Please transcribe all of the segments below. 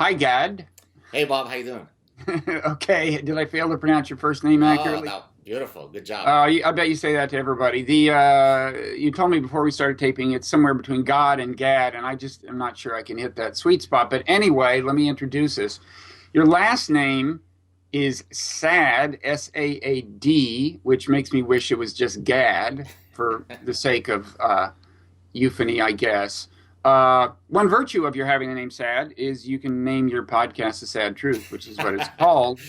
Hi, Gad. Hey Bob, how you doing? Okay, did I fail to pronounce your first name Oh, accurately? that beautiful. Good job. I bet you say that to everybody. You told me before we started taping it's somewhere between God and Gad, and I just am not sure I can hit that sweet spot. But anyway, let me introduce us. Your last name is Saad, Saad, which makes me wish it was just Gad for the sake of euphony, I guess. One virtue of your having the name Sad is you can name your podcast "The Sad Truth," which is what it's called.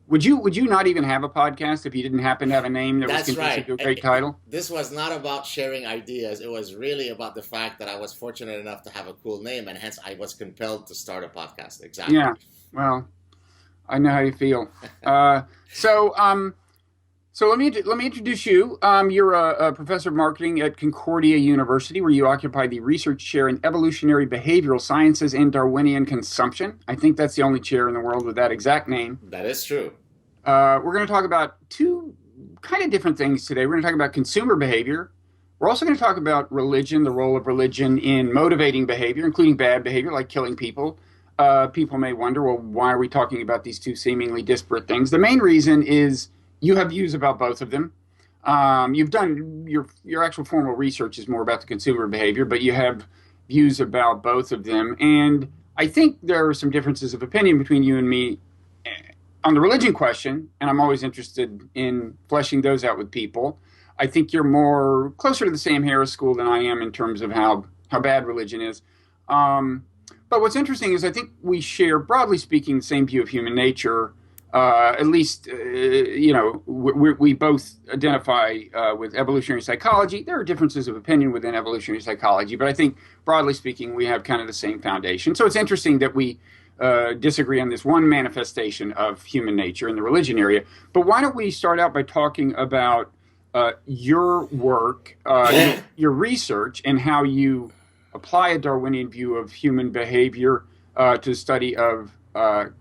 Would you not even have a podcast if you didn't happen to have a name that was That's conducive right. to a great title? This was not about sharing ideas. It was really about the fact that I was fortunate enough to have a cool name, and hence I was compelled to start a podcast. Exactly. Yeah. Well, I know how you feel. Uh, so, um, so let me introduce you. You're a professor of marketing at Concordia University, where you occupy the research chair in evolutionary behavioral sciences and Darwinian consumption. I think that's the only chair in the world with that exact name. That is true. We're going to talk about two kind of different things today. We're going to talk about consumer behavior. We're also going to talk about religion, the role of religion in motivating behavior, including bad behavior like killing people. People may wonder, well, why are we talking about these two seemingly disparate things? The main reason is you have views about both of them. You've done your actual formal research is more about the consumer behavior, but you have views about both of them. And I think there are some differences of opinion between you and me on the religion question, and I'm always interested in fleshing those out with people. I think you're more closer to the Sam Harris school than I am in terms of how bad religion is. Um, but what's interesting is I think we share, broadly speaking, the same view of human nature. At least, we both identify with evolutionary psychology. There are differences of opinion within evolutionary psychology, but I think, broadly speaking, we have kind of the same foundation. So it's interesting that we disagree on this one manifestation of human nature in the religion area. But why don't we start out by talking about your work, your research, and how you apply a Darwinian view of human behavior to the study of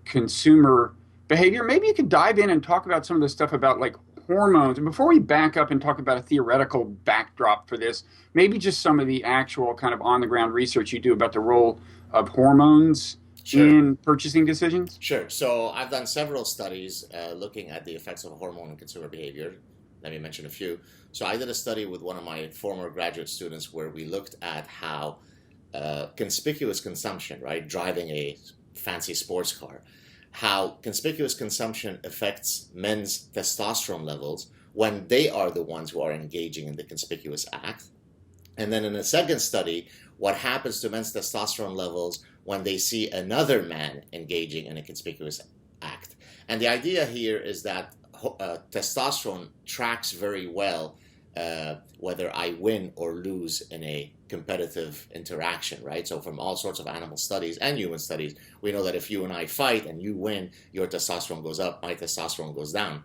consumer behavior. Maybe you could dive in and talk about some of the stuff about like hormones. And before we back up and talk about a theoretical backdrop for this, maybe just some of the actual kind of on the ground research you do about the role of hormones Sure. in purchasing decisions. Sure. So I've done several studies looking at the effects of hormone and consumer behavior. Let me mention a few. So I did a study with one of my former graduate students where we looked at how conspicuous consumption, right, driving a fancy sports car, how conspicuous consumption affects men's testosterone levels when they are the ones who are engaging in the conspicuous act. And then in a second study, what happens to men's testosterone levels when they see another man engaging in a conspicuous act. And the idea here is that testosterone tracks very well whether I win or lose in a competitive interaction, right? So from all sorts of animal studies and human studies, we know that if you and I fight and you win, your testosterone goes up, my testosterone goes down.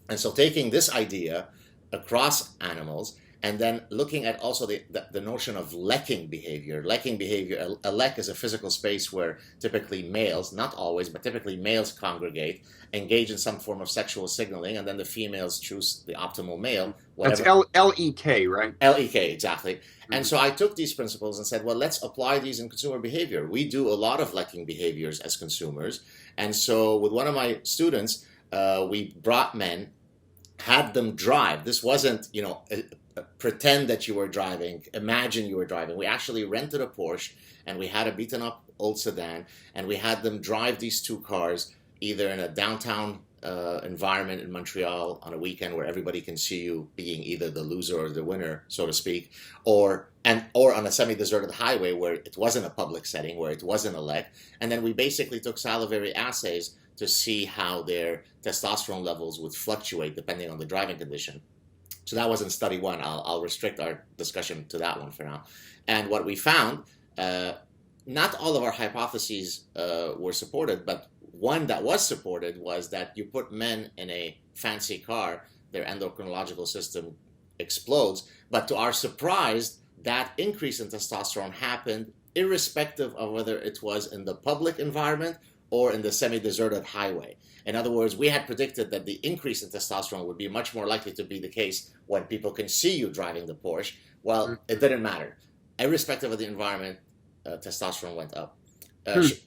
And so taking this idea across animals and then looking at also the notion of lekking behavior. Lekking behavior, a lek is a physical space where typically males, not always, but typically males congregate, engage in some form of sexual signaling, and then the females choose the optimal male, That's whatever. Lek, right? Lek, exactly. And Mhm. so I took these principles and said, well, let's apply these in consumer behavior. We do a lot of lekking behaviors as consumers. And so with one of my students, we brought men, had them drive. This wasn't, pretend that you were driving, imagine you were driving. We actually rented a Porsche and we had a beaten up old sedan and we had them drive these two cars either in a downtown environment in Montreal on a weekend where everybody can see you being either the loser or the winner, so to speak, or on a semi-deserted highway where it wasn't a public setting, where it wasn't a lek. And then we basically took salivary assays to see how their testosterone levels would fluctuate depending on the driving condition. So that was in study one. I'll restrict our discussion to that one for now. And what we found, not all of our hypotheses were supported, but one that was supported was that you put men in a fancy car, their endocrinological system explodes. But to our surprise, that increase in testosterone happened irrespective of whether it was in the public environment or in the semi-deserted highway. In other words, we had predicted that the increase in testosterone would be much more likely to be the case when people can see you driving the Porsche. Well, it didn't matter. Irrespective of the environment, testosterone went up.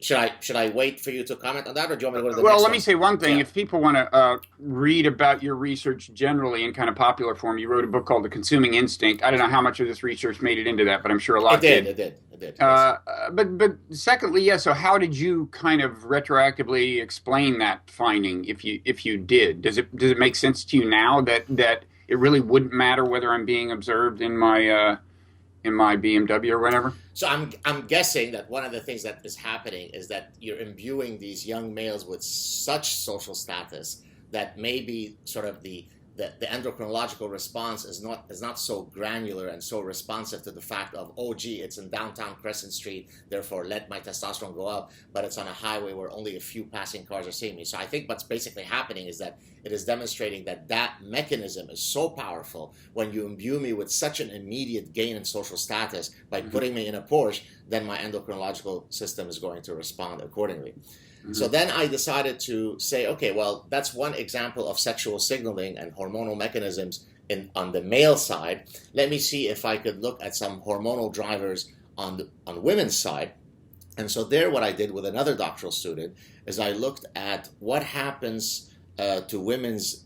Should I wait for you to comment on that, or do you want me to go to the Well, next let one? me say one thing. Yeah, If people want to read about your research generally in kind of popular form, you wrote a book called The Consuming Instinct. I don't know how much of this research made it into that, but I'm sure a it lot did. did. It did. It did. Yes. But secondly, yeah. So how did you kind of retroactively explain that finding, if you did? Does it make sense to you now that it really wouldn't matter whether I'm being observed in my BMW or whatever? So I'm guessing that one of the things that is happening is that you're imbuing these young males with such social status that maybe sort of the endocrinological response is not so granular and so responsive to the fact of, oh gee, it's in downtown Crescent Street, therefore let my testosterone go up, but it's on a highway where only a few passing cars are seeing me. So I think what's basically happening is that it is demonstrating that that mechanism is so powerful. When you imbue me with such an immediate gain in social status by putting me in a Porsche, then my endocrinological system is going to respond accordingly. So then I decided to say, okay, well, that's one example of sexual signaling and hormonal mechanisms on the male side. Let me see if I could look at some hormonal drivers on women's side. And so there, what I did with another doctoral student is I looked at what happens to women's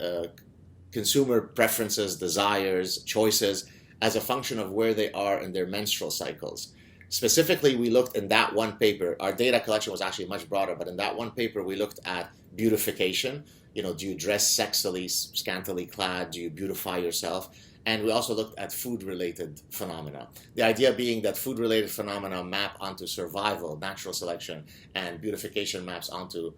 consumer preferences, desires, choices as a function of where they are in their menstrual cycles. Specifically, we looked in that one paper, our data collection was actually much broader, but in that one paper, we looked at beautification. Do you dress sexily, scantily clad? Do you beautify yourself? And we also looked at food-related phenomena. The idea being that food-related phenomena map onto survival, natural selection, and beautification maps onto,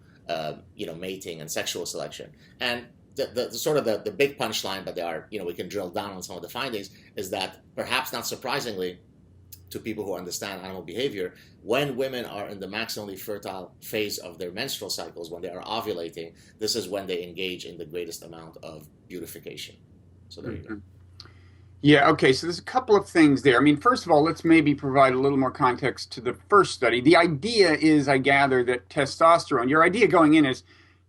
mating and sexual selection. And the sort of the big punchline, but we can drill down on some of the findings, is that perhaps not surprisingly, to people who understand animal behavior, when women are in the maximally fertile phase of their menstrual cycles, when they are ovulating, this is when they engage in the greatest amount of beautification. So there you go. Yeah, okay, so there's a couple of things there. I mean, first of all, let's maybe provide a little more context to the first study. The idea is, I gather, that testosterone, your idea going in is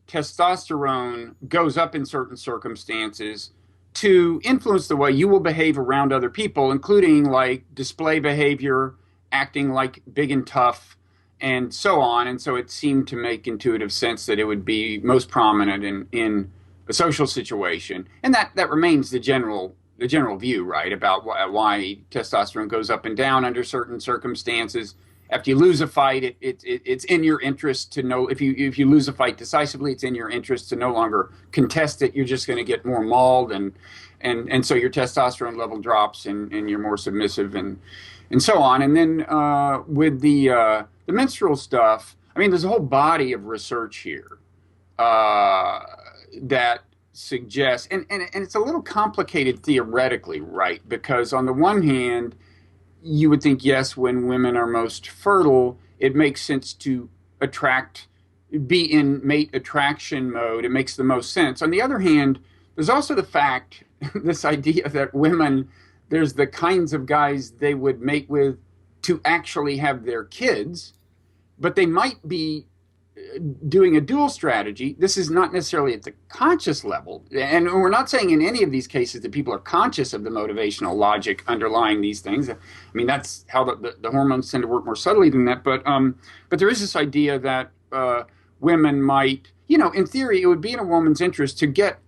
testosterone goes up in certain circumstances to influence the way you will behave around other people, including like display behavior, acting like big and tough, and so on. And so it seemed to make intuitive sense that it would be most prominent in a social situation. And that remains the general view, right, about why testosterone goes up and down under certain circumstances. After you lose a fight, it's in your interest to know, if you lose a fight decisively, it's in your interest to no longer contest it. You're just going to get more mauled, and so your testosterone level drops, and you're more submissive, and so on. And then with the menstrual stuff, I mean, there's a whole body of research here that suggests, and it's a little complicated theoretically, right? Because on the one hand, you would think, yes, when women are most fertile, it makes sense to be in mate attraction mode. It makes the most sense. On the other hand, there's also the fact, this idea that women, there's the kinds of guys they would mate with to actually have their kids, but they might be doing a dual strategy. This is not necessarily at the conscious level. And we're not saying in any of these cases that people are conscious of the motivational logic underlying these things. I mean, that's how the hormones tend to work more subtly than that. But there is this idea that women might, in theory, it would be in a woman's interest to get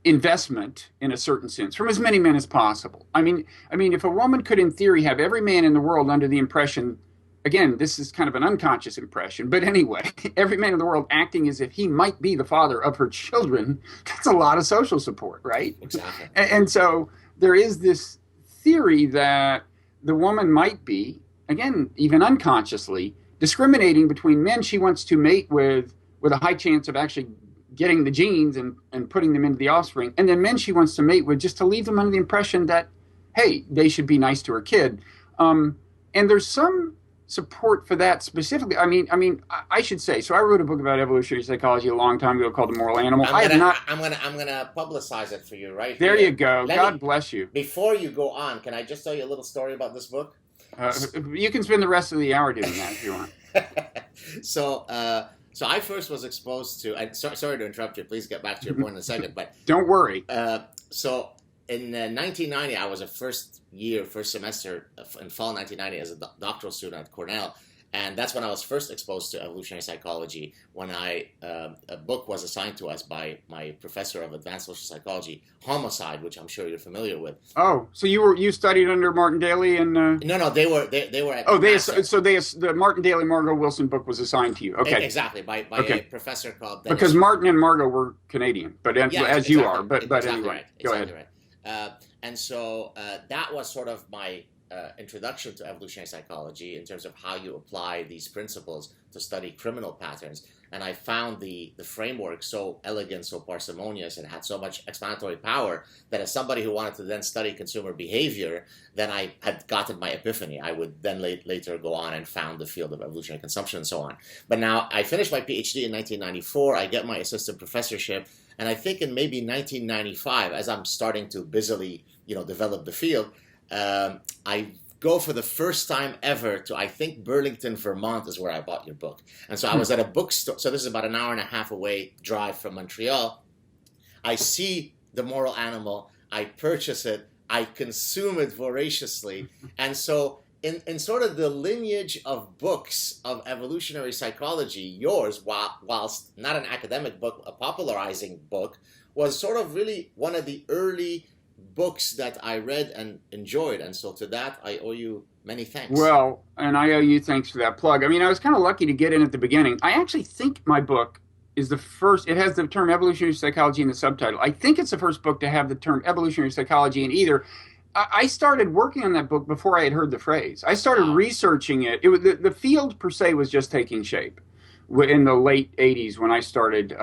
investment in a certain sense from as many men as possible. I mean, if a woman could, in theory, have every man in the world under the impression, again, this is kind of an unconscious impression, but anyway, every man in the world acting as if he might be the father of her children, that's a lot of social support, right? Exactly. And so there is this theory that the woman might be, again, even unconsciously, discriminating between men she wants to mate with a high chance of actually getting the genes and putting them into the offspring, and then men she wants to mate with just to leave them under the impression that, hey, they should be nice to her kid. And there's some support for that specifically. I mean, I should say. So I wrote a book about evolutionary psychology a long time ago called The Moral Animal. I'm gonna publicize it for you right there. Here. You go. God bless you. Before you go on, can I just tell you a little story about this book? You can spend the rest of the hour doing that if you want. So I first was exposed to. Sorry to interrupt you. Please get back to your point in a second. But don't worry. So in 1990, I was a first semester in fall 1990 as a doctoral student at Cornell, And that's when I was first exposed to evolutionary psychology, when a book was assigned to us by my professor of advanced social psychology, Homicide, which I'm sure you're familiar with. Oh, so you studied under Martin Daly and No, no, they were at oh, NASA. the Martin Daly Margot Wilson book was assigned to you. Okay. Exactly, by a Okay. professor called Because Dennis. Martin and Margot were Canadian, but Yeah, as you exactly, are. But exactly anyway, right, go exactly ahead. right. And so that was sort of my introduction to evolutionary psychology in terms of how you apply these principles to study criminal patterns. And I found the framework so elegant, so parsimonious, and had so much explanatory power that as somebody who wanted to then study consumer behavior, then I had gotten my epiphany. I would then later go on and found the field of evolutionary consumption and so on. But now I finished my PhD in 1994. I get my assistant professorship. And I think in maybe 1995, as I'm starting to busily, develop the field, I go for the first time ever to, I think, Burlington, Vermont is where I bought your book. And so I was at a bookstore. So this is about an hour and a half away drive from Montreal. I see The Moral Animal. I purchase it. I consume it voraciously. And so in sort of the lineage of books of evolutionary psychology, yours, whilst not an academic book, a popularizing book, was sort of really one of the early books that I read and enjoyed. And so to that, I owe you many thanks. Well, and I owe you thanks for that plug. I mean, I was kind of lucky to get in at the beginning. I actually think my book is the first, it has the term evolutionary psychology in the subtitle. I think it's the first book to have the term evolutionary psychology in either. I started working on that book before I had heard the phrase. I started researching it. It was the field per se was just taking shape in the late 80s when I started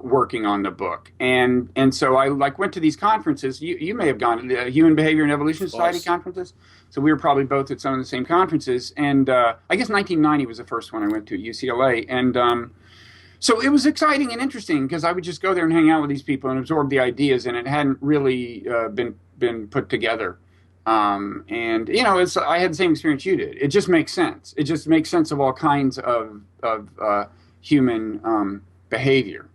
working on the book. And so I went to these conferences. You may have gone to the Human Behavior and Evolution Society conferences. So we were probably both at some of the same conferences. And I guess 1990 was the first one I went to at UCLA. And so it was exciting and interesting because I would just go there and hang out with these people and absorb the ideas, and it hadn't really been put together. And I had the same experience you did. It just makes sense. It just makes sense of all kinds of human behavior.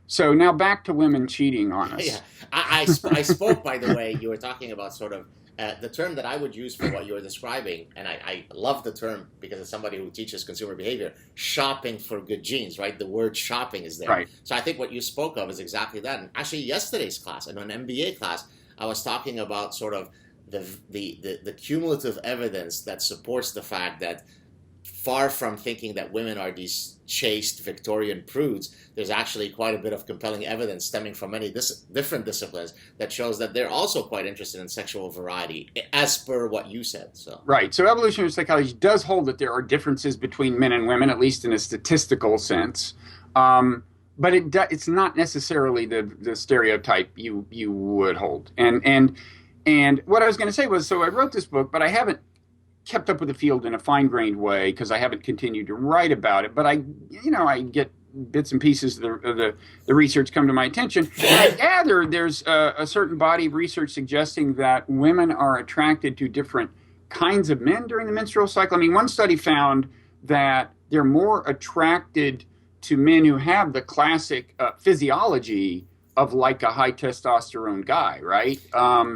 So now back to women cheating on us. Yeah, I spoke, by the way, you were talking about sort of the term that I would use for what you were describing, and I love the term because as somebody who teaches consumer behavior, shopping for good genes, right? The word shopping is there. Right. So I think what you spoke of is exactly that. And actually yesterday's class, in an MBA class, I was talking about sort of the cumulative evidence that supports the fact that far from thinking that women are these chaste Victorian prudes, there's actually quite a bit of compelling evidence stemming from many different disciplines that shows that they're also quite interested in sexual variety, as per what you said. So right. So evolutionary psychology does hold that there are differences between men and women, at least in a statistical sense. But it's not necessarily the stereotype you would hold. And what I was going to say was, so I wrote this book, but I haven't kept up with the field in a fine-grained way because I haven't continued to write about it. But I get bits and pieces of the research come to my attention. And I gather there's a certain body of research suggesting that women are attracted to different kinds of men during the menstrual cycle. I mean, one study found that they're more attracted to men who have the classic physiology of like a high testosterone guy, right?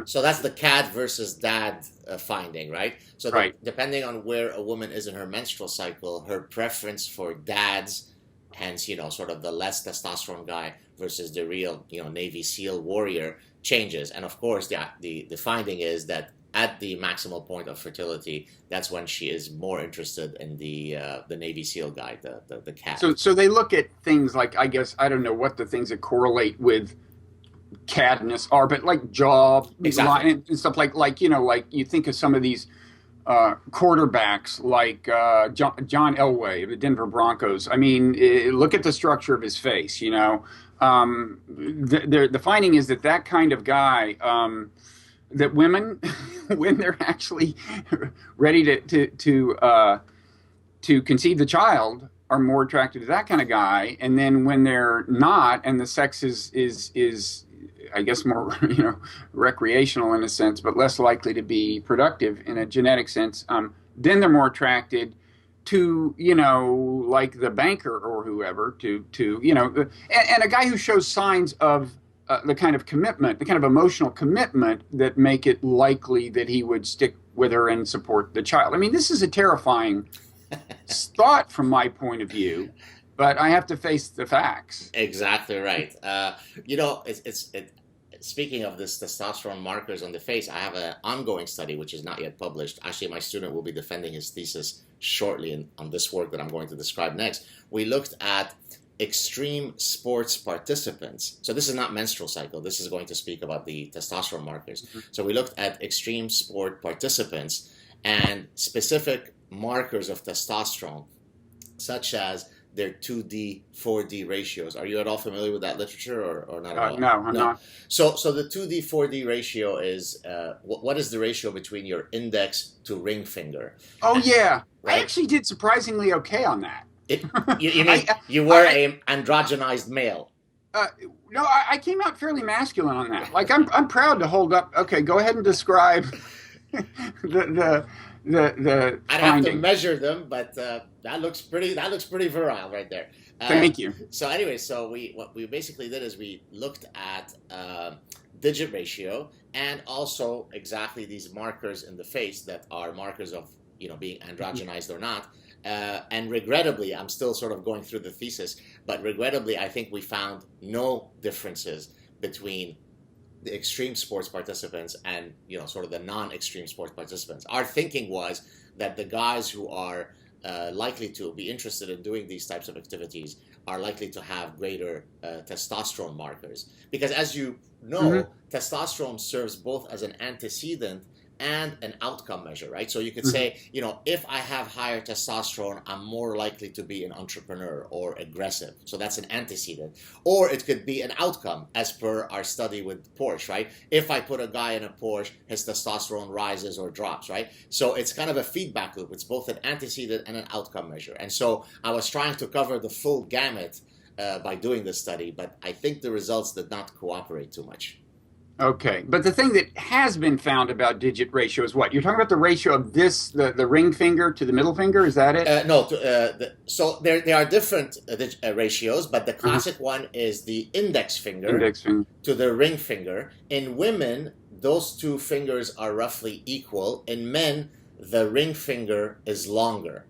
So that's the cat versus dad finding, right? So right. Depending on where a woman is in her menstrual cycle, her preference for dads, hence, sort of the less testosterone guy versus the real, Navy SEAL warrior changes. And of course, the finding is that at the maximal point of fertility, that's when she is more interested in the Navy SEAL guy, the cat. So they look at things like, I guess, I don't know what the things that correlate with catness are, but like jaw line and stuff like you think of some of these quarterbacks like John Elway of the Denver Broncos. I mean, look at the structure of his face. The finding is that kind of guy. That women, when they're actually ready to conceive the child, are more attracted to that kind of guy, and then when they're not, and the sex is I guess more recreational in a sense, but less likely to be productive in a genetic sense, then they're more attracted to like the banker or whoever to and a guy who shows signs of the kind of commitment, the kind of emotional commitment that make it likely that he would stick with her and support the child. I mean, this is a terrifying thought from my point of view, but I have to face the facts. Exactly right. Speaking of this testosterone markers on the face, I have an ongoing study which is not yet published. Actually, my student will be defending his thesis shortly on this work that I'm going to describe next. We looked at extreme sports participants. So this is not menstrual cycle. This is going to speak about the testosterone markers. Mm-hmm. So we looked at extreme sport participants and specific markers of testosterone, such as their 2D, 4D ratios. Are you at all familiar with that literature or not at all? No, I'm not. So the 2D, 4D ratio is, what is the ratio between your index to ring finger? Oh, yeah. Right? I actually did surprisingly okay on that. You mean you were an androgenized male? No, I came out fairly masculine on that. Like I'm proud to hold up. Okay, go ahead and describe the I'd have to finding. measure them, but that looks pretty virile right there. Thank you. So anyway, what we basically did is we looked at digit ratio and also exactly these markers in the face that are markers of being androgenized or not. And regrettably, I'm still sort of going through the thesis, but regrettably, I think we found no differences between the extreme sports participants and sort of the non-extreme sports participants. Our thinking was that the guys who are likely to be interested in doing these types of activities are likely to have greater testosterone markers, because as you know, testosterone serves both as an antecedent and an outcome measure, right? So you could say, if I have higher testosterone, I'm more likely to be an entrepreneur or aggressive. So that's an antecedent. Or it could be an outcome, as per our study with Porsche, right? If I put a guy in a Porsche, his testosterone rises or drops, right? So it's kind of a feedback loop. It's both an antecedent and an outcome measure. And so I was trying to cover the full gamut by doing this study, but I think the results did not cooperate too much. Okay, but the thing that has been found about digit ratio is what? You're talking about the ratio of the ring finger to the middle finger? Is that it? No. So there are different ratios, but the classic one is the index finger to the ring finger. In women, those two fingers are roughly equal. In men, the ring finger is longer.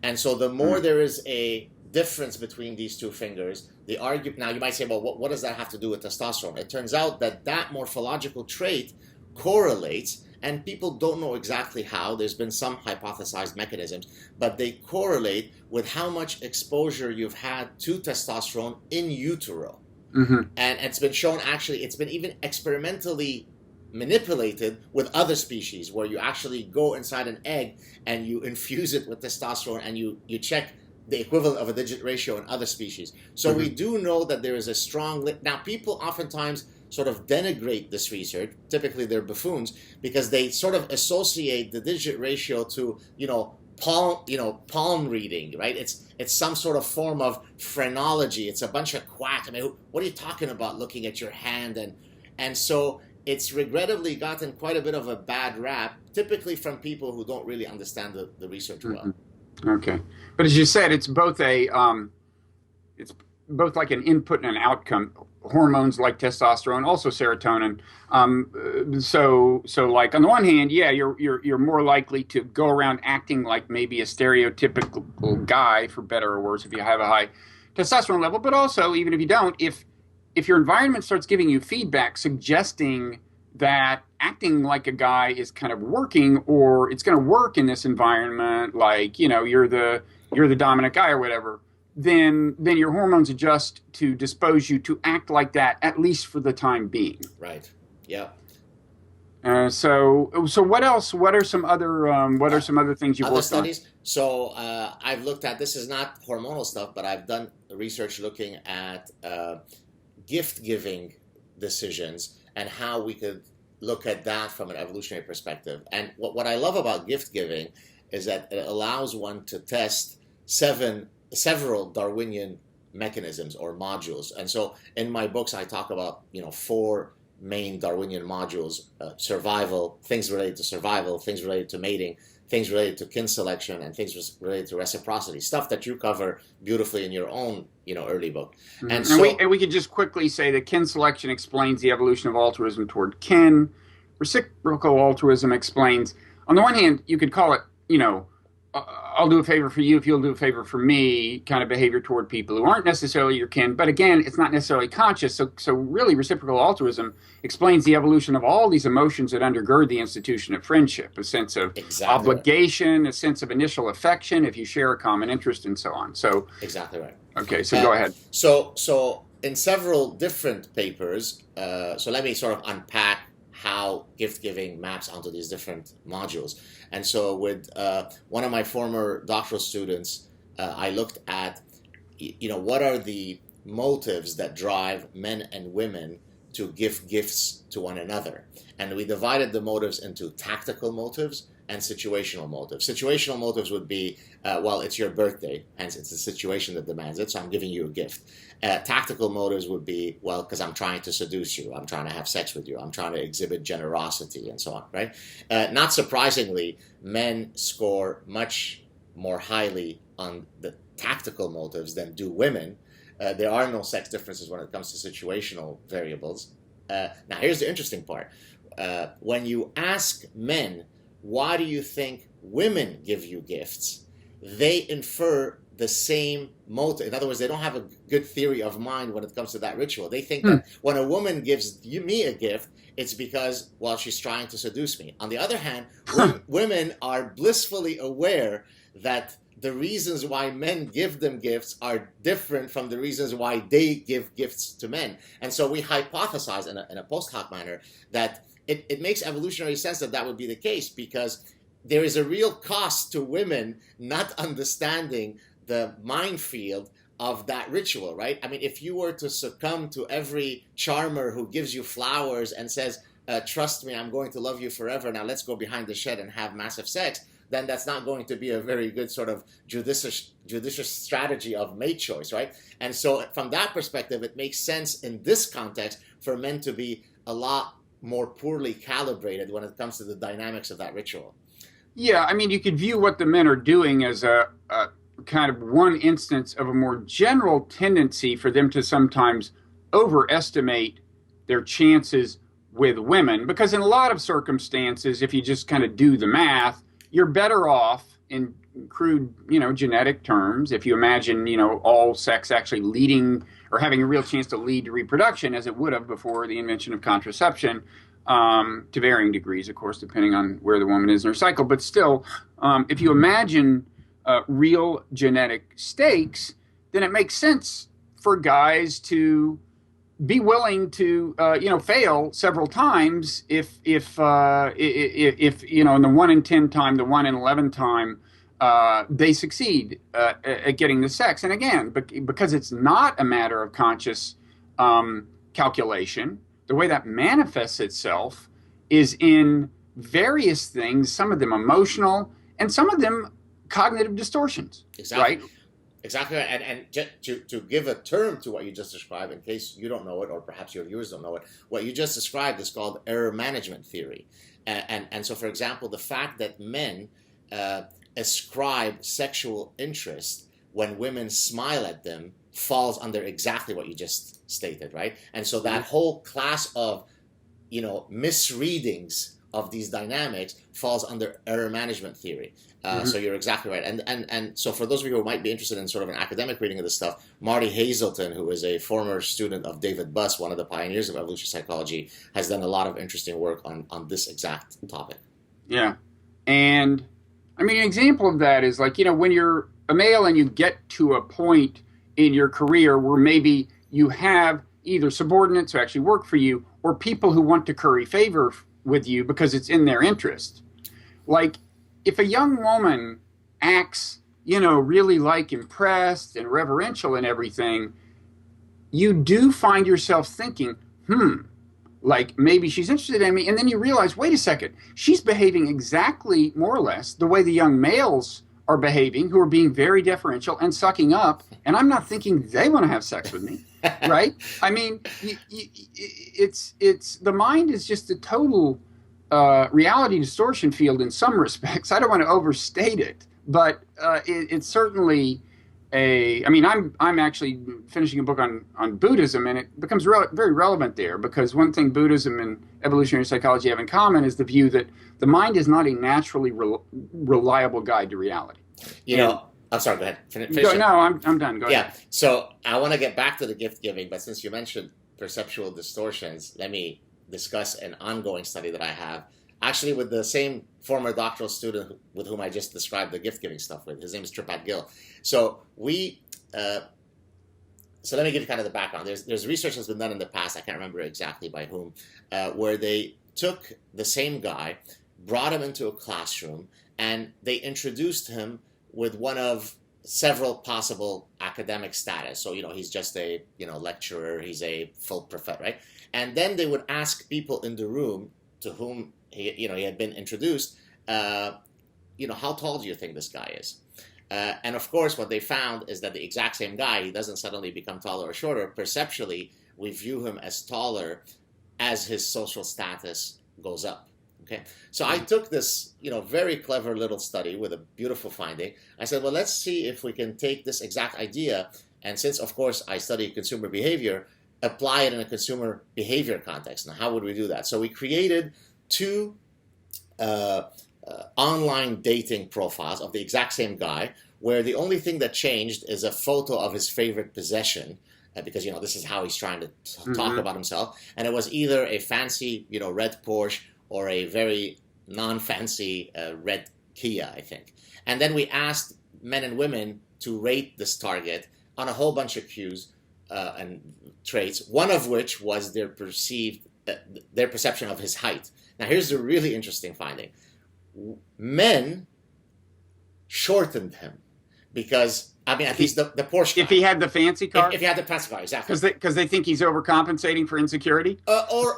And so the more there is a difference between these two fingers, now you might say, well, what does that have to do with testosterone? It turns out that morphological trait correlates, and people don't know exactly how. There's been some hypothesized mechanisms, but they correlate with how much exposure you've had to testosterone in utero. And it's been shown, actually, it's been even experimentally manipulated with other species, where you actually go inside an egg and you infuse it with testosterone, and you check the equivalent of a digit ratio in other species. So we do know that there is a strong link. Now, people oftentimes sort of denigrate this research. Typically, they're buffoons, because they sort of associate the digit ratio to, palm reading, right? It's some sort of form of phrenology. It's a bunch of quack. I mean, what are you talking about looking at your hand? And so it's regrettably gotten quite a bit of a bad rap, typically from people who don't really understand the research well. Okay, but as you said, it's both it's both like an input and an outcome. Hormones like testosterone, also serotonin. So like on the one hand, yeah, you're more likely to go around acting like maybe a stereotypical guy, for better or worse, if you have a high testosterone level. But also, even if you don't, if your environment starts giving you feedback suggesting that acting like a guy is kind of working, or it's going to work in this environment, like you're the dominant guy or whatever, then your hormones adjust to dispose you to act like that, at least for the time being. Right. Yeah. So what else? What are some other things you've worked studies on? So I've looked at, this is not hormonal stuff, but I've done research looking at gift giving decisions and how we could look at that from an evolutionary perspective. And what I love about gift giving is that it allows one to test several Darwinian mechanisms or modules. And so in my books, I talk about 4 main Darwinian modules: survival, things related to survival, things related to mating, things related to kin selection, and things related to reciprocity. Stuff that you cover beautifully in your own early book. And we could just quickly say that kin selection explains the evolution of altruism toward kin. Reciprocal altruism explains, on the one hand, you could call it I'll do a favor for you if you'll do a favor for me kind of behavior toward people who aren't necessarily your kin. But again, it's not necessarily conscious. So really, reciprocal altruism explains the evolution of all these emotions that undergird the institution of friendship: a sense of Exactly right. obligation, a sense of initial affection if you share a common interest, and so on. So, Exactly right. okay, so go ahead. So in several different papers, so let me sort of unpack how gift giving maps onto these different modules. And so with one of my former doctoral students, I looked at, what are the motives that drive men and women to give gifts to one another. And we divided the motives into tactical motives and situational motives. Situational motives would be, well, it's your birthday, hence it's a situation that demands it, so I'm giving you a gift. Tactical motives would be, well, because I'm trying to seduce you, I'm trying to have sex with you, I'm trying to exhibit generosity, and so on, right? Not surprisingly, men score much more highly on the tactical motives than do women. There are no sex differences when it comes to situational variables. Now, here's the interesting part. When you ask men, why do you think women give you gifts? They infer the same motive. In other words, they don't have a good theory of mind when it comes to that ritual. They think that when a woman gives me a gift, it's because, well, she's trying to seduce me. On the other hand, women are blissfully aware that the reasons why men give them gifts are different from the reasons why they give gifts to men. And so we hypothesize in a post hoc manner that it makes evolutionary sense that that would be the case, because there is a real cost to women not understanding the minefield of that ritual, right? I mean, if you were to succumb to every charmer who gives you flowers and says, trust me, I'm going to love you forever, now let's go behind the shed and have massive sex, then that's not going to be a very good sort of judicious strategy of mate choice, right? And so from that perspective, it makes sense in this context for men to be a lot more poorly calibrated when it comes to the dynamics of that ritual. Yeah, I mean, you could view what the men are doing as a kind of one instance of a more general tendency for them to sometimes overestimate their chances with women, because in a lot of circumstances, if you just kind of do the math, you're better off in crude, genetic terms, if you imagine, all sex actually leading or having a real chance to lead to reproduction, as it would have before the invention of contraception, to varying degrees, of course, depending on where the woman is in her cycle. But still, if you imagine real genetic stakes, then it makes sense for guys to be willing to, fail several times if in the 1 in 10 time, the 1 in 11 time, they succeed at getting the sex. And again, because it's not a matter of conscious calculation, the way that manifests itself is in various things, some of them emotional and some of them cognitive distortions. Exactly. Right? Exactly. And to give a term to what you just described, in case you don't know it, or perhaps your viewers don't know it, what you just described is called error management theory. And so, for example, the fact that men ascribe sexual interest when women smile at them falls under exactly what you just stated, right? And so that whole class of, misreadings of these dynamics falls under error management theory. So you're exactly right. And so for those of you who might be interested in sort of an academic reading of this stuff, Marty Hazelton, who is a former student of David Buss, one of the pioneers of evolutionary psychology, has done a lot of interesting work on this exact topic. Yeah. And I mean, an example of that is like, when you're a male and you get to a point in your career where maybe you have either subordinates who actually work for you or people who want to curry favor with you because it's in their interest. Like, if a young woman acts, really like impressed and reverential and everything, you do find yourself thinking, like maybe she's interested in me. And then you realize, wait a second, she's behaving exactly more or less the way the young males are behaving, who are being very deferential and sucking up. And I'm not thinking they want to have sex with me. Right? I mean, it's the mind is just a total reality distortion field in some respects. I don't want to overstate it, but it's certainly I mean, I'm actually finishing a book on Buddhism, and it becomes very relevant there, because one thing Buddhism and evolutionary psychology have in common is the view that the mind is not a naturally reliable guide to reality. You And know, I'm sorry, go ahead. Finish go, it. no, I'm done. Go ahead. Yeah. So I want to get back to the gift giving, but since you mentioned perceptual distortions, let me discuss an ongoing study that I have, actually with the same former doctoral student with whom I just described the gift giving stuff with. His name is Tripat Gill. So uh, so let me give you kind of the background. There's research that's been done in the past. I can't remember exactly by whom, where they took the same guy, brought him into a classroom, and they introduced him with one of several possible academic status. So, he's just a, lecturer, he's a full professor, right? And then they would ask people in the room to whom he had been introduced, how tall do you think this guy is? And of course, what they found is that the exact same guy, he doesn't suddenly become taller or shorter. Perceptually, we view him as taller as his social status goes up. Okay, so I took this, very clever little study with a beautiful finding. I said, well, let's see if we can take this exact idea, and since, of course, I study consumer behavior, apply it in a consumer behavior context. Now, how would we do that? So we created two online dating profiles of the exact same guy, where the only thing that changed is a photo of his favorite possession, because this is how he's trying to talk about himself, and it was either a fancy red Porsche or a very non-fancy red Kia, I think. And then we asked men and women to rate this target on a whole bunch of cues and traits, one of which was their perception of his height. Now, here's the really interesting finding. Men shortened him because, at least the Porsche guy. If he had the fancy car? If he had the fancy car, exactly. Because they think he's overcompensating for insecurity? Well,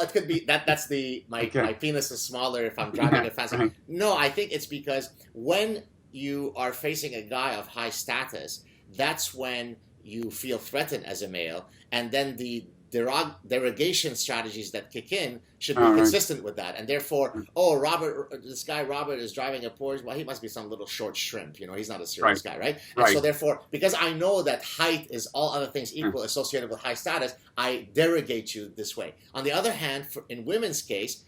it could be that's my penis is smaller if I'm driving a fancy car. Right. No, I think it's because when you are facing a guy of high status, that's when you feel threatened as a male, and then the derogation strategies that kick in should be consistent with that, and therefore, this guy Robert is driving a Porsche. Well, he must be some little short shrimp. He's not a serious guy, right? And so therefore, because I know that height is all other things equal associated with high status, I derogate you this way. On the other hand, in women's case,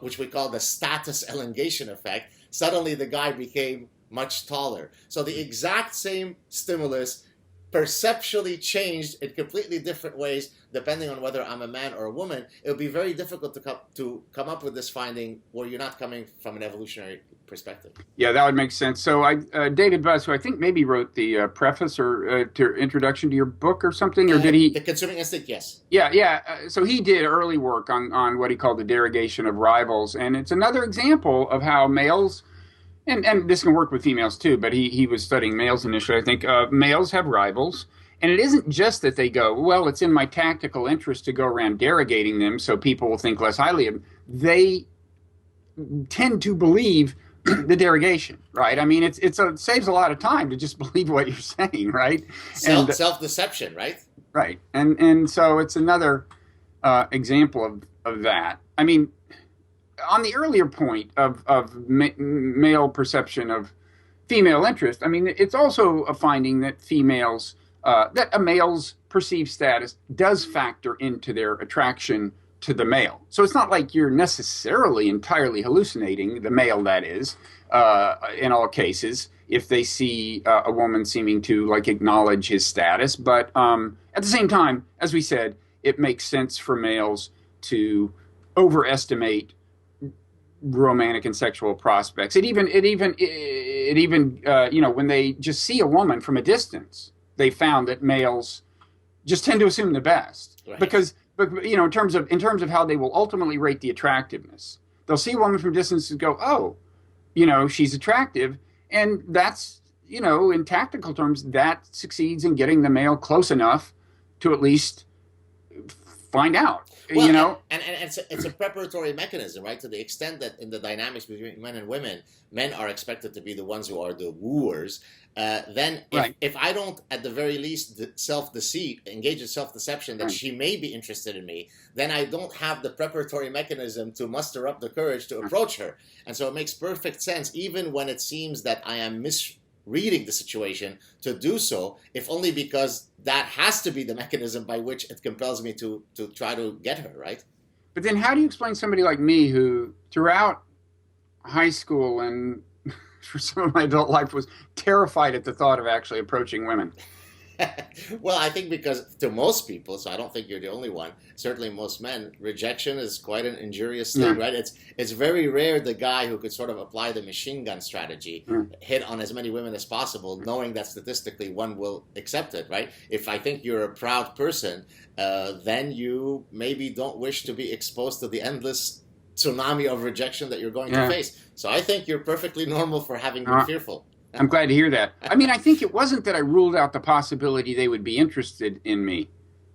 which we call the status elongation effect, suddenly the guy became much taller. So the exact same stimulus perceptually changed in completely different ways depending on whether I'm a man or a woman. It would be very difficult to come up with this finding where you're not coming from an evolutionary perspective. Yeah, that would make sense. So David Buss, who I think maybe wrote the preface or to introduction to your book or something, or did he? The Consuming Instinct, yes. Yeah. So he did early work on what he called the derogation of rivals, and it's another example of how males. And this can work with females too, but he was studying males initially. I think males have rivals, and it isn't just that they go, well, it's in my tactical interest to go around derogating them so people will think less highly of them. They tend to believe the derogation, right? I mean, it saves a lot of time to just believe what you're saying, right? Self-deception, right? Right, and so it's another example of that. I mean, on the earlier point of male perception of female interest, I mean, it's also a finding that that a male's perceived status does factor into their attraction to the male. So it's not like you're necessarily entirely hallucinating, the male that is, in all cases, if they see a woman seeming to acknowledge his status. But at the same time, as we said, it makes sense for males to overestimate romantic and sexual prospects. It even when they just see a woman from a distance, they found that males just tend to assume the best, right? But in terms of how they will ultimately rate the attractiveness, they'll see a woman from a distance and go, oh, she's attractive, and that's in tactical terms that succeeds in getting the male close enough to at least find out. Well, and it's a preparatory mechanism, right? To the extent that in the dynamics between men and women, men are expected to be the ones who are the wooers. Then if I don't, at the very least, engage in self-deception that she may be interested in me, then I don't have the preparatory mechanism to muster up the courage to approach her. And so it makes perfect sense, even when it seems that I am misreading the situation, to do so, if only because that has to be the mechanism by which it compels me to try to get her, right? But then how do you explain somebody like me who throughout high school and for some of my adult life was terrified at the thought of actually approaching women. Well, I think because to most people, so I don't think you're the only one, certainly most men, rejection is quite an injurious thing, Yeah. right? It's very rare the guy who could sort of apply the machine gun strategy, Yeah. hit on as many women as possible, knowing that statistically one will accept it, right? If I think you're a proud person, then you maybe don't wish to be exposed to the endless tsunami of rejection that you're going to Yeah. face. So I think you're perfectly normal for having been Uh, fearful. I'm glad to hear that. I mean, I think it wasn't that I ruled out the possibility they would be interested in me.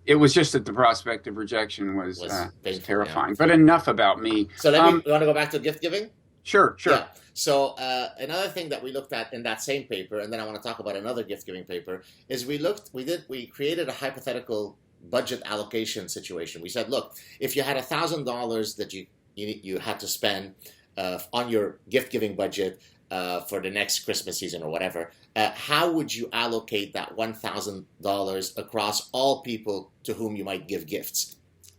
It was just that the prospect of rejection was Was painful, terrifying. yeah. But enough about me. So let me, you want to go back to gift giving? Sure. Yeah. So another thing that we looked at in that same paper, and then I want to talk about another gift giving paper, is we created a hypothetical budget allocation situation. We said, look, if you had $1,000 that you had to spend on your gift giving budget for the next Christmas season or whatever, how would you allocate that $1,000 across all people to whom you might give gifts?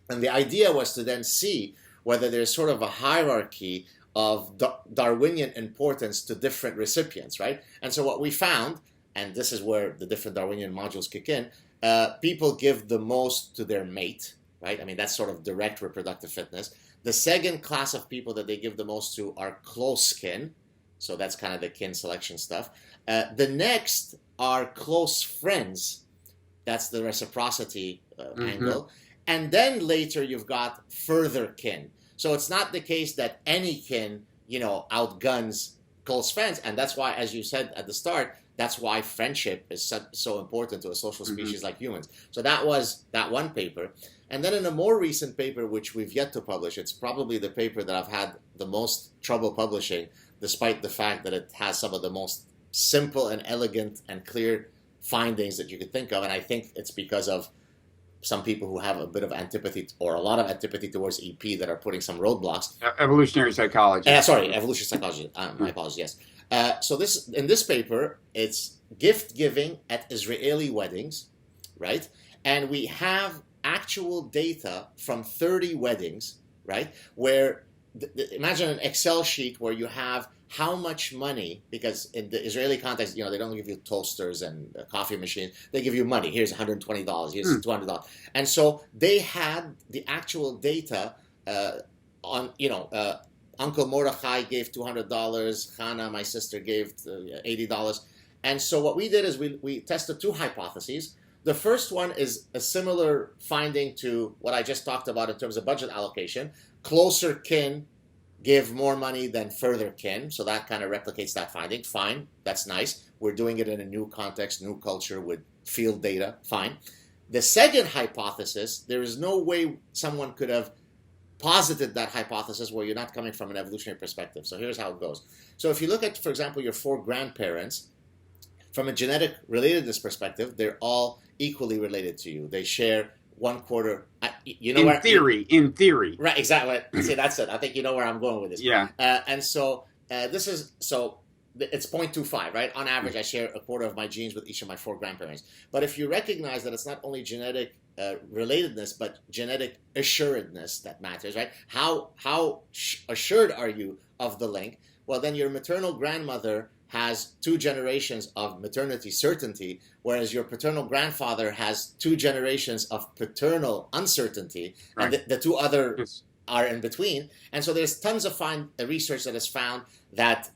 And the idea was to then see whether there's sort of a hierarchy of Darwinian importance to different recipients, right? And so what we found, and this is where the different Darwinian modules kick in, people give the most to their mate, right? I mean, that's sort of direct reproductive fitness. The second class of people that they give the most to are close kin. So that's kind of the kin selection stuff. The next are close friends. That's the reciprocity angle. And then later you've got further kin. So it's not the case that any kin, outguns close friends. And that's why, as you said at the start, that's why friendship is so important to a social species like humans. So that was that one paper. And then in a more recent paper, which we've yet to publish, it's probably the paper that I've had the most trouble publishing, despite the fact that it has some of the most simple and elegant and clear findings that you could think of. And I think it's because of some people who have a bit of antipathy or a lot of antipathy towards EP that are putting some roadblocks. Evolutionary psychology. Sorry, evolutionary psychology. My apologies, yes. So in this paper, it's gift giving at Israeli weddings, right? And we have actual data from 30 weddings, right? Where imagine an Excel sheet where you have how much money, because in the Israeli context, they don't give you toasters and coffee machines. They give you money. Here's $120. Here's $200. And so they had the actual data on, Uncle Mordechai gave $200. Hannah, my sister, gave $80. And so what we did is we tested two hypotheses. The first one is a similar finding to what I just talked about in terms of budget allocation. Closer kin give more money than further kin. So that kind of replicates that finding. Fine. That's nice. We're doing it in a new context, new culture with field data. Fine. The second hypothesis, there is no way someone could have posited that hypothesis where you're not coming from an evolutionary perspective. So here's how it goes. So if you look at, for example, your four grandparents, from a genetic relatedness perspective, they're all equally related to you. They share 1/4. In theory. Right, exactly. See, that's it. I think you know where I'm going with this. Yeah. And so it's 0.25, right? On average, I share 1/4 of my genes with each of my four grandparents. But if you recognize that it's not only genetic relatedness, but genetic assuredness that matters, right? How assured are you of the link? Well, then your maternal grandmother has 2 generations of maternity certainty, whereas your paternal grandfather has 2 generations of paternal uncertainty, right. And the two others are in between. And so there's tons of research that has found that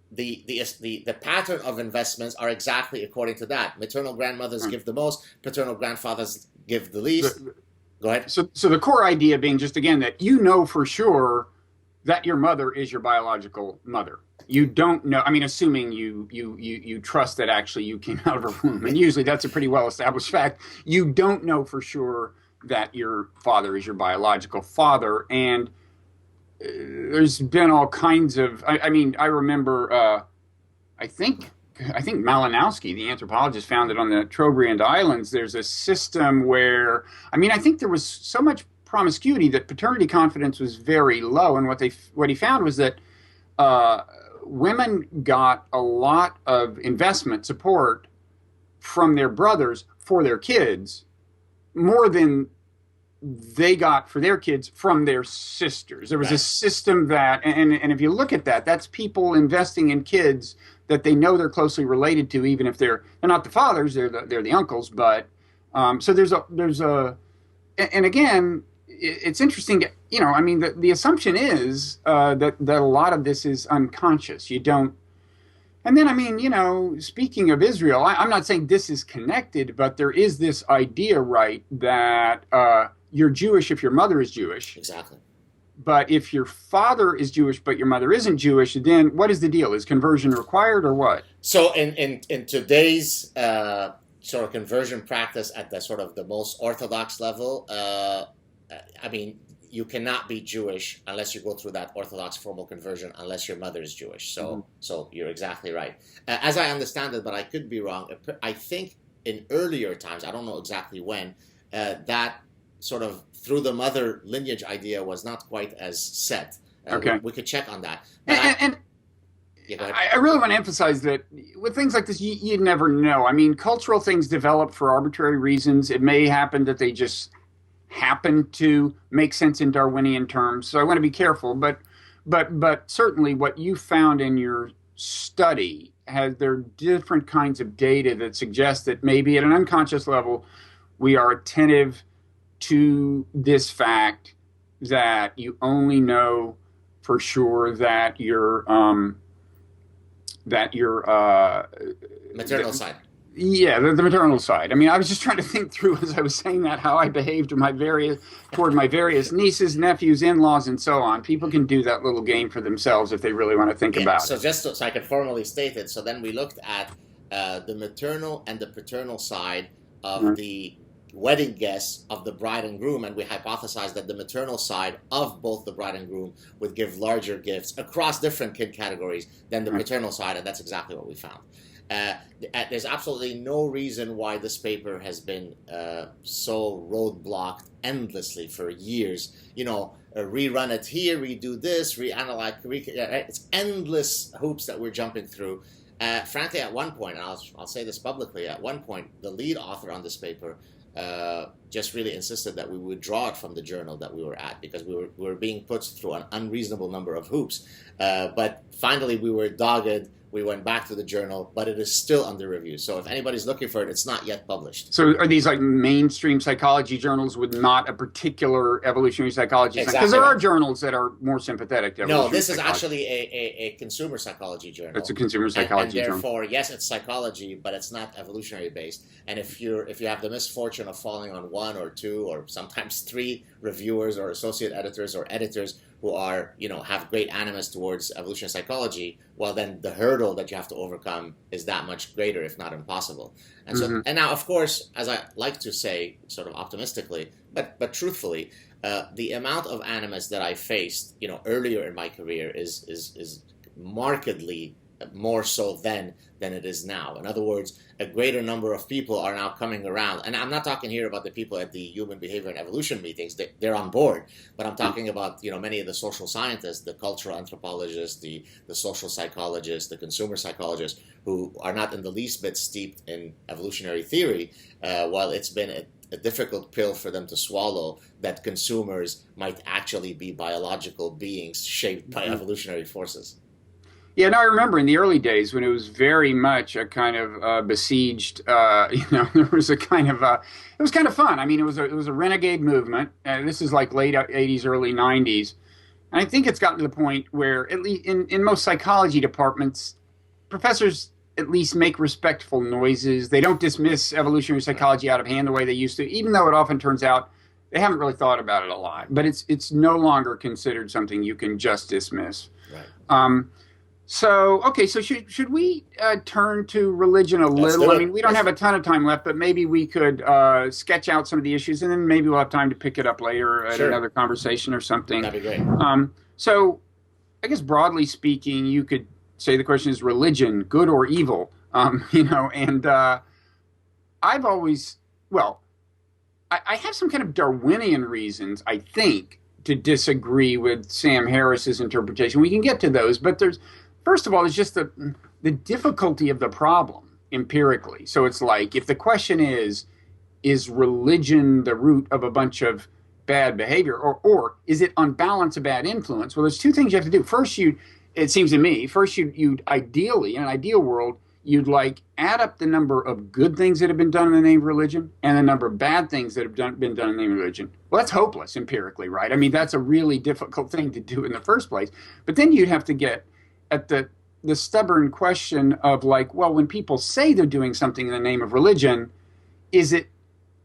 the pattern of investments are exactly according to that. Maternal grandmothers give the most, paternal grandfathers give the least. Go ahead. So the core idea being just, again, that for sure that your mother is your biological mother. You don't know. I mean, assuming you trust that actually you came out of her womb, and usually that's a pretty well established fact. You don't know for sure that your father is your biological father, and there's been all kinds of. I mean, I remember. I think Malinowski, the anthropologist, found that on the Trobriand Islands, there's a system where. I mean, I think there was so much promiscuity that paternity confidence was very low, and what he found was that. Women got a lot of investment support from their brothers for their kids, more than they got for their kids from their sisters. There was a Right. system that, and if you look at that, that's people investing in kids that they know they're closely related to, even if they're not the fathers, they're the uncles. But so there's a and again, it's interesting. I mean, the assumption is that a lot of this is unconscious. You don't. And then, I mean, speaking of Israel, I'm not saying this is connected, but there is this idea, right, that you're Jewish if your mother is Jewish. Exactly. But if your father is Jewish but your mother isn't Jewish, then what is the deal? Is conversion required or what? So in today's sort of conversion practice at the sort of the most orthodox level, I mean, you cannot be Jewish unless you go through that Orthodox formal conversion, unless your mother is Jewish. So you're exactly right. As I understand it, but I could be wrong. I think in earlier times, I don't know exactly when, that sort of through the mother lineage idea was not quite as set. Okay. We could check on that. And yeah, go ahead. I really want to emphasize that with things like this, you never know. I mean, cultural things develop for arbitrary reasons. It may happen that they just happen to make sense in Darwinian terms. So I want to be careful. But certainly what you found in your study there are different kinds of data that suggest that maybe at an unconscious level, we are attentive to this fact that you only know for sure that your Maternal side. Yeah, the maternal side. I mean, I was just trying to think through as I was saying that how I behaved toward my various nieces, nephews, in-laws, and so on. People can do that little game for themselves if they really want to think about so it. So I can formally state it. So then we looked at the maternal and the paternal side of the wedding guests of the bride and groom, and we hypothesized that the maternal side of both the bride and groom would give larger gifts across different kid categories than the paternal side, and that's exactly what we found. There's absolutely no reason why this paper has been so roadblocked endlessly for years. Rerun it here, redo this, reanalyze. It's endless hoops that we're jumping through. Frankly, at one point, and I'll say this publicly, at one point, the lead author on this paper just really insisted that we withdraw it from the journal that we were at because we were being put through an unreasonable number of hoops. But finally, we were dogged. We went back to the journal, but it is still under review. So if anybody's looking for it, it's not yet published. So are these like mainstream psychology journals with not a particular evolutionary psychology? Exactly. Because there are journals that are more sympathetic to evolutionary No, this is psychology. actually a consumer psychology journal. It's a consumer psychology and journal. therefore, yes, it's psychology, but it's not evolutionary based. And if you have the misfortune of falling on one or two or sometimes three reviewers or associate editors or editors who are, have great animus towards evolutionary psychology, well, then the hurdle that you have to overcome is that much greater, if not impossible. And so, and now, of course, as I like to say, sort of optimistically, but truthfully, the amount of animus that I faced, earlier in my career is markedly more so then than it is now. In other words, a greater number of people are now coming around. And I'm not talking here about the people at the human behavior and evolution meetings. They're on board. But I'm talking about, many of the social scientists, the cultural anthropologists, the social psychologists, the consumer psychologists, who are not in the least bit steeped in evolutionary theory, while it's been a difficult pill for them to swallow that consumers might actually be biological beings shaped by evolutionary forces. Yeah, no, I remember in the early days when it was very much a kind of besieged. There was a kind of it was kind of fun. I mean, it was a renegade movement. This is like late '80s, early '90s, and I think it's gotten to the point where, at least in most psychology departments, professors at least make respectful noises. They don't dismiss evolutionary psychology out of hand the way they used to, even though it often turns out they haven't really thought about it a lot. But it's no longer considered something you can just dismiss. Right. So should we turn to religion a little? I mean, we don't have a ton of time left, but maybe we could sketch out some of the issues, and then maybe we'll have time to pick it up later at another conversation or something. That'd be great. So I guess broadly speaking, you could say the question is religion, good or evil? And I've always, I have some kind of Darwinian reasons, I think, to disagree with Sam Harris's interpretation. We can get to those, but first of all, it's just the difficulty of the problem empirically. So it's like, if the question is religion the root of a bunch of bad behavior, or is it on balance a bad influence? Well, there's two things you have to do. First, it seems to me, first you'd ideally, in an ideal world, you'd like add up the number of good things that have been done in the name of religion and the number of bad things that have been done in the name of religion. Well, that's hopeless empirically, right? I mean, that's a really difficult thing to do in the first place. But then you'd have to get at the stubborn question of like, well, when people say they're doing something in the name of religion, is it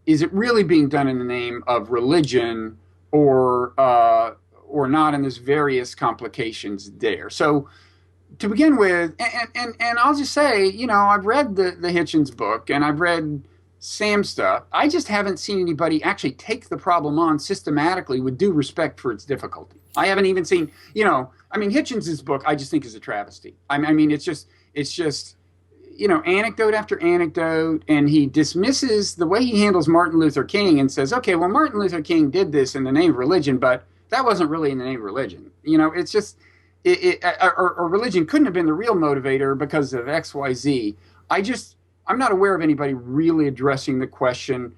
really being done in the name of religion or not? And there's various complications there. So to begin with, and I'll just say, I've read the Hitchens book and I've read Sam's stuff. I just haven't seen anybody actually take the problem on systematically with due respect for its difficulty. I haven't even seen, Hitchens' book, I just think is a travesty. I mean, it's just, anecdote after anecdote, and he dismisses the way he handles Martin Luther King and says, okay, well, Martin Luther King did this in the name of religion, but that wasn't really in the name of religion. It's just, or religion couldn't have been the real motivator because of X, Y, Z. I'm not aware of anybody really addressing the question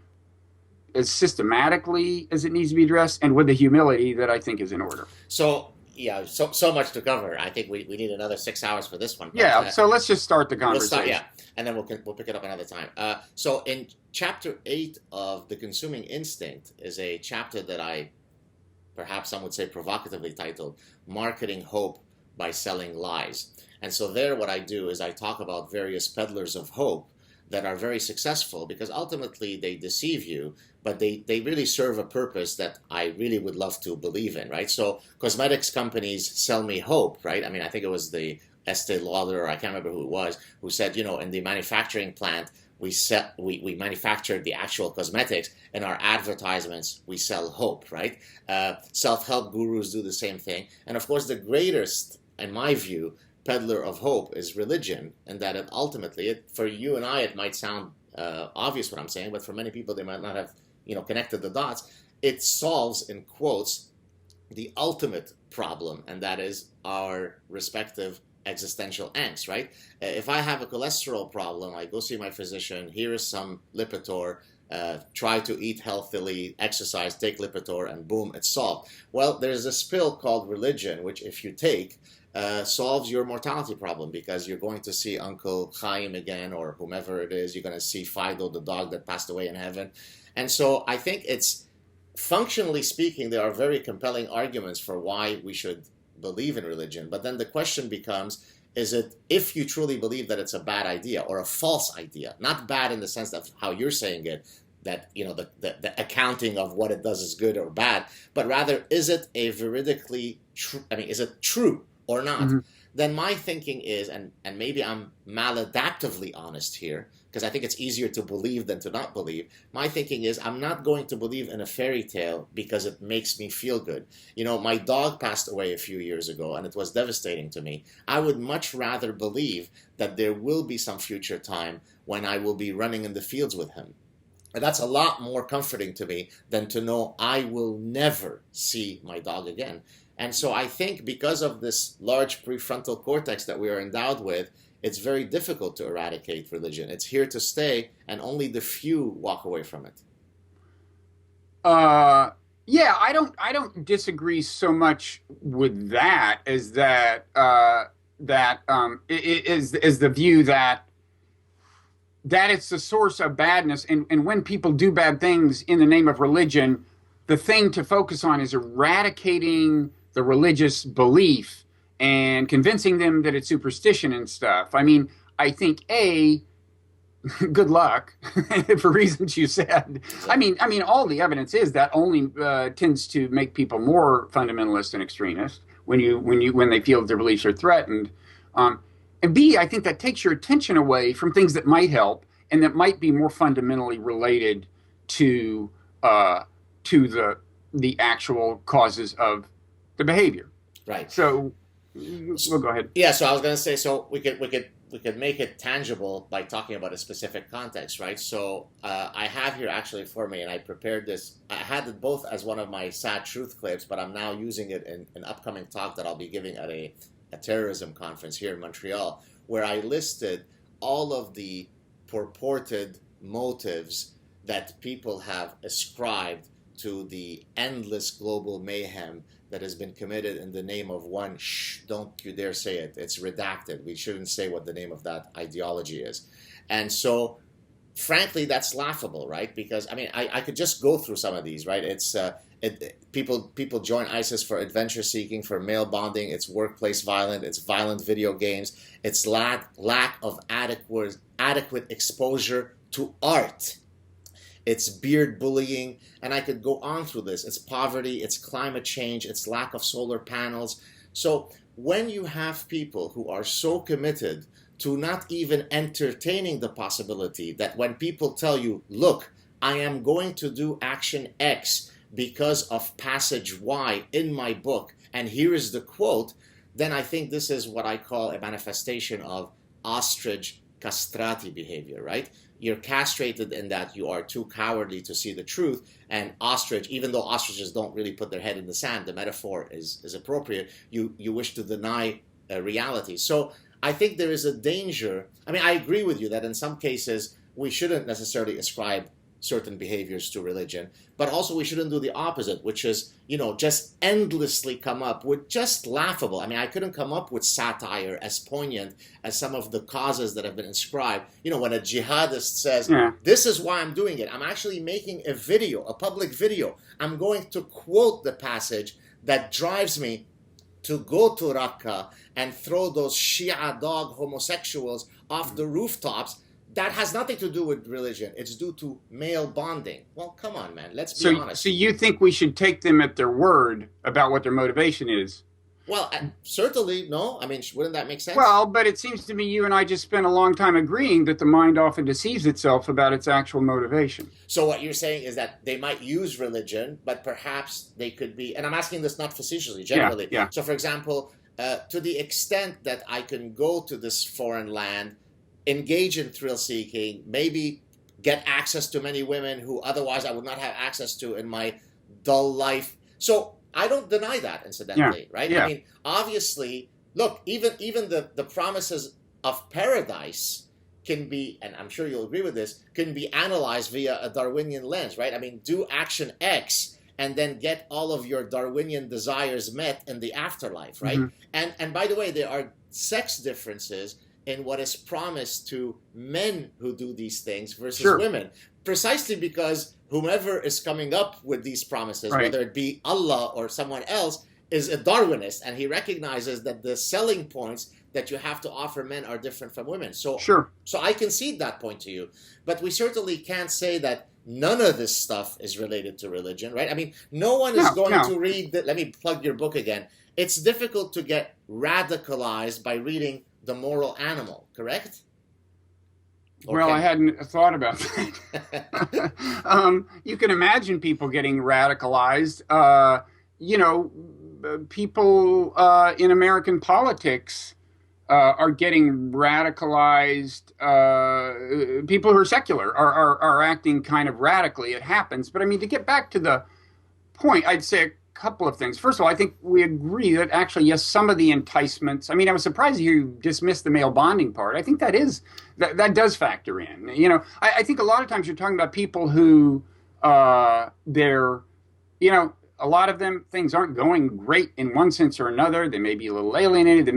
as systematically as it needs to be addressed and with the humility that I think is in order. So, yeah, so much to cover. I think we need another 6 hours for this one. But, yeah, so let's just start the conversation. Yeah, and then we'll pick it up another time. So in chapter 8 of The Consuming Instinct is a chapter that perhaps some would say provocatively titled Marketing Hope by Selling Lies. And so there what I do is I talk about various peddlers of hope that are very successful because ultimately they deceive you, but they really serve a purpose that I really would love to believe in, right? So cosmetics companies sell me hope, right? I mean, I think it was the Estee Lauder, or I can't remember who it was, who said, in the manufacturing plant, we manufactured the actual cosmetics. In our advertisements, we sell hope, right? Self-help gurus do the same thing. And of course, the greatest, in my view, peddler of hope is religion, and that ultimately, for you and I, it might sound obvious what I'm saying, but for many people, they might not have connected the dots. It solves, in quotes, the ultimate problem, and that is our respective existential angst, right? If I have a cholesterol problem, I go see my physician, here is some Lipitor, try to eat healthily, exercise, take Lipitor, and boom, it's solved. Well, there's this pill called religion, which if you take, solves your mortality problem because you're going to see Uncle Chaim again or whomever it is. You're going to see Fido, the dog that passed away in heaven. And so I think it's, functionally speaking, there are very compelling arguments for why we should believe in religion. But then the question becomes, is it, if you truly believe that it's a bad idea or a false idea, not bad in the sense of how you're saying it, that, the accounting of what it does is good or bad, but rather, is it a veridically true, is it true or not? Mm-hmm. Then my thinking is, and maybe I'm maladaptively honest here, because I think it's easier to believe than to not believe. My thinking is, I'm not going to believe in a fairy tale because it makes me feel good. My dog passed away a few years ago, and it was devastating to me. I would much rather believe that there will be some future time when I will be running in the fields with him. And that's a lot more comforting to me than to know I will never see my dog again. And so I think because of this large prefrontal cortex that we are endowed with, it's very difficult to eradicate religion. It's here to stay, and only the few walk away from it. Yeah, I don't disagree so much with that as that is the view that it's the source of badness, and when people do bad things in the name of religion, the thing to focus on is eradicating the religious belief and convincing them that it's superstition and stuff. I mean, I think good luck for reasons you said. I mean, all the evidence is that only tends to make people more fundamentalist and extremist when they feel that their beliefs are threatened. And B, I think that takes your attention away from things that might help and that might be more fundamentally related to the actual causes of the behavior. Right. So, we'll go ahead. Yeah. So I was going to say, so we could make it tangible by talking about a specific context, right? So I have here actually for me, and I prepared this. I had it both as one of my Sad Truth clips, but I'm now using it in an upcoming talk that I'll be giving at a terrorism conference here in Montreal, where I listed all of the purported motives that people have ascribed to the endless global mayhem that has been committed in the name of one, shh, don't you dare say it. It's redacted. We shouldn't say what the name of that ideology is. And so, frankly, that's laughable, right? Because, I mean, I could just go through some of these, right? It's people join ISIS for adventure seeking, for male bonding. It's workplace violence. It's violent video games. It's lack of adequate exposure to art. It's beard bullying, and I could go on through this. It's poverty, it's climate change, it's lack of solar panels. So when you have people who are so committed to not even entertaining the possibility that when people tell you, look, I am going to do action X because of passage Y in my book, and here is the quote, then I think this is what I call a manifestation of ostrich castrati behavior, right? You're castrated in that you are too cowardly to see the truth, and ostrich, even though ostriches don't really put their head in the sand, the metaphor is appropriate, you wish to deny reality. So I think there is a danger. I mean, I agree with you that in some cases we shouldn't necessarily ascribe certain behaviors to religion, but also we shouldn't do the opposite, which is, just endlessly come up with just laughable. I mean, I couldn't come up with satire as poignant as some of the causes that have been inscribed. When a jihadist says, this is why I'm doing it. I'm actually making a video, a public video. I'm going to quote the passage that drives me to go to Raqqa and throw those Shia dog homosexuals off the rooftops. That has nothing to do with religion. It's due to male bonding. Well, come on, man. Let's be honest. So you think we should take them at their word about what their motivation is? Well, certainly, no. I mean, wouldn't that make sense? Well, but it seems to me you and I just spent a long time agreeing that the mind often deceives itself about its actual motivation. So what you're saying is that they might use religion, but perhaps they could be, and I'm asking this not facetiously, generally. Yeah. So, for example, to the extent that I can go to this foreign land, engage in thrill seeking, maybe get access to many women who otherwise I would not have access to in my dull life. So I don't deny that, incidentally, right? Yeah. I mean, obviously, look, even the promises of paradise can be, and I'm sure you'll agree with this, can be analyzed via a Darwinian lens, right? I mean, do action X and then get all of your Darwinian desires met in the afterlife, right? Mm-hmm. And by the way, there are sex differences in what is promised to men who do these things versus women, precisely because whomever is coming up with these promises, whether it be Allah or someone else, is a Darwinist, and he recognizes that the selling points that you have to offer men are different from women. So I concede that point to you, but we certainly can't say that none of this stuff is related to religion, right? I mean, no one is going to read let me plug your book again. It's difficult to get radicalized by reading The Moral Animal, correct? Well, I hadn't thought about that. You can imagine people getting radicalized. People in American politics are getting radicalized. People who are secular are acting kind of radically. It happens. But I mean, to get back to the point, I'd say a couple of things. First of all, I think we agree that actually, yes, some of the enticements. I mean, I was surprised you dismissed the male bonding part. I think that that does factor in. I think a lot of times you're talking about people who a lot of them, things aren't going great in one sense or another. They may be a little alienated.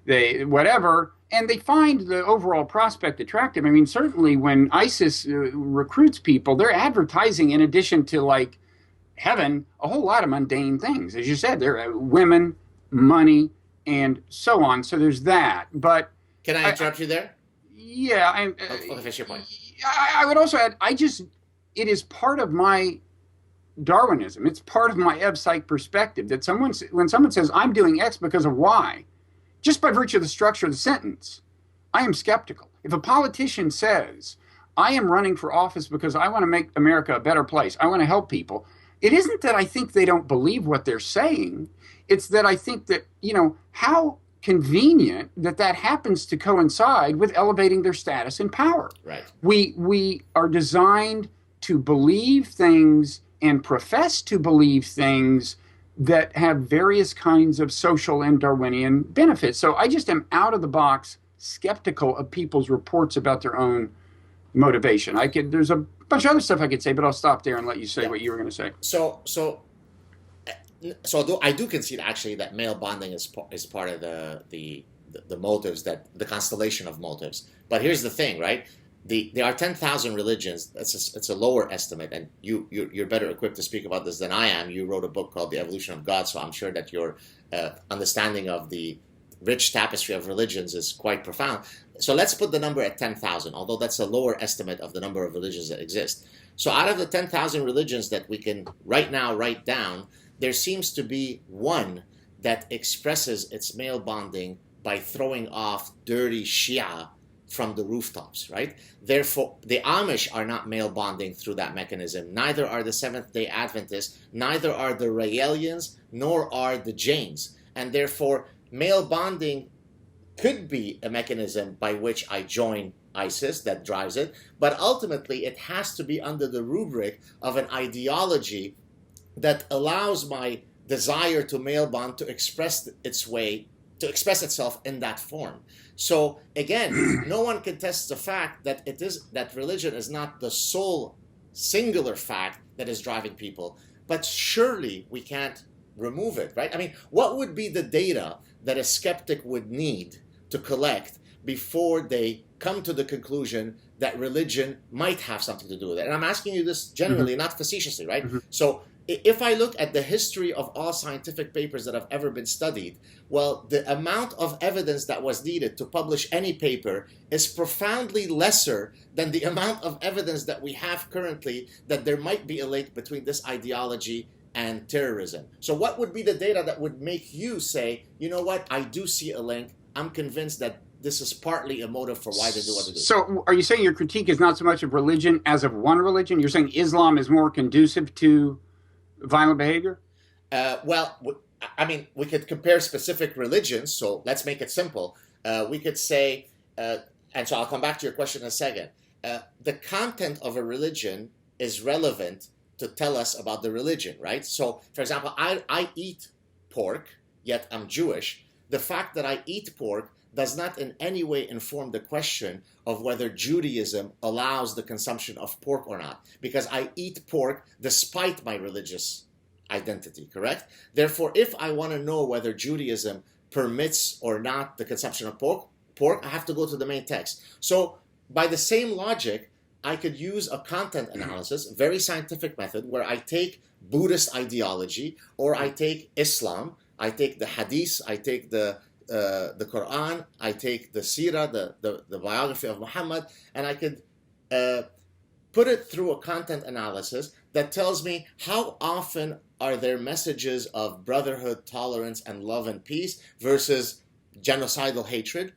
They whatever, and they find the overall prospect attractive. I mean, certainly when ISIS recruits people, they're advertising in addition to like heaven, a whole lot of mundane things. As you said, there are women, money, and so on. So there's that. But can I interrupt you there? Yeah. I'll finish your point. I would also add, it is part of my Darwinism. It's part of my ebb-psych perspective that when someone says, I'm doing X because of Y, just by virtue of the structure of the sentence, I am skeptical. If a politician says, I am running for office because I want to make America a better place, I want to help people, it isn't that I think they don't believe what they're saying. It's that I think that, how convenient that happens to coincide with elevating their status and power. Right. We are designed to believe things and profess to believe things that have various kinds of social and Darwinian benefits. So I just am out of the box skeptical of people's reports about their own motivation. There's a bunch of other stuff I could say, but I'll stop there and let you say Yeah. what you were going to say. So I do concede actually that male bonding is part of the motives, that the constellation of motives. But here's the thing, right? There are 10,000 religions. It's a lower estimate, and you're better equipped to speak about this than I am. You wrote a book called The Evolution of God, so I'm sure that your understanding of the rich tapestry of religions is quite profound. So let's put the number at 10,000, although that's a lower estimate of the number of religions that exist. So out of the 10,000 religions that we can right now write down, there seems to be one that expresses its male bonding by throwing off dirty Shia from the rooftops, right? Therefore, the Amish are not male bonding through that mechanism. Neither are the Seventh-day Adventists, neither are the Raelians, nor are the Jains. And therefore, male bonding could be a mechanism by which I join ISIS that drives it, but ultimately it has to be under the rubric of an ideology that allows my desire to male bond to express itself in that form. So again, no one contests the fact that that religion is not the sole singular fact that is driving people, but surely we can't remove it, right? I mean, what would be the data that a skeptic would need to collect before they come to the conclusion that religion might have something to do with it? And I'm asking you this generally, not facetiously, right? So if I look at the history of all scientific papers that have ever been studied, well, the amount of evidence that was needed to publish any paper is profoundly lesser than the amount of evidence that we have currently that there might be a link between this ideology and terrorism. So what would be the data that would make you say, you know what, I do see a link. I'm convinced that this is partly a motive for why they do what they do. So are you saying your critique is not so much of religion as of one religion? You're saying Islam is more conducive to violent behavior? Well, I mean, we could compare specific religions, so let's make it simple. We could say, and so I'll come back to your question in a second. The content of a religion is relevant to tell us about the religion, right? So, for example, I eat pork, yet I'm Jewish. The fact that I eat pork does not in any way inform the question of whether Judaism allows the consumption of pork or not, because I eat pork despite my religious identity, correct? Therefore, if I want to know whether Judaism permits or not the consumption of pork, I have to go to the main text. So by the same logic, I could use a content analysis, very scientific method, where I take Buddhist ideology, or I take Islam, I take the Hadith, I take the Quran, I take the Sirah, the biography of Muhammad, and I could put it through a content analysis that tells me how often are there messages of brotherhood, tolerance, and love and peace versus genocidal hatred.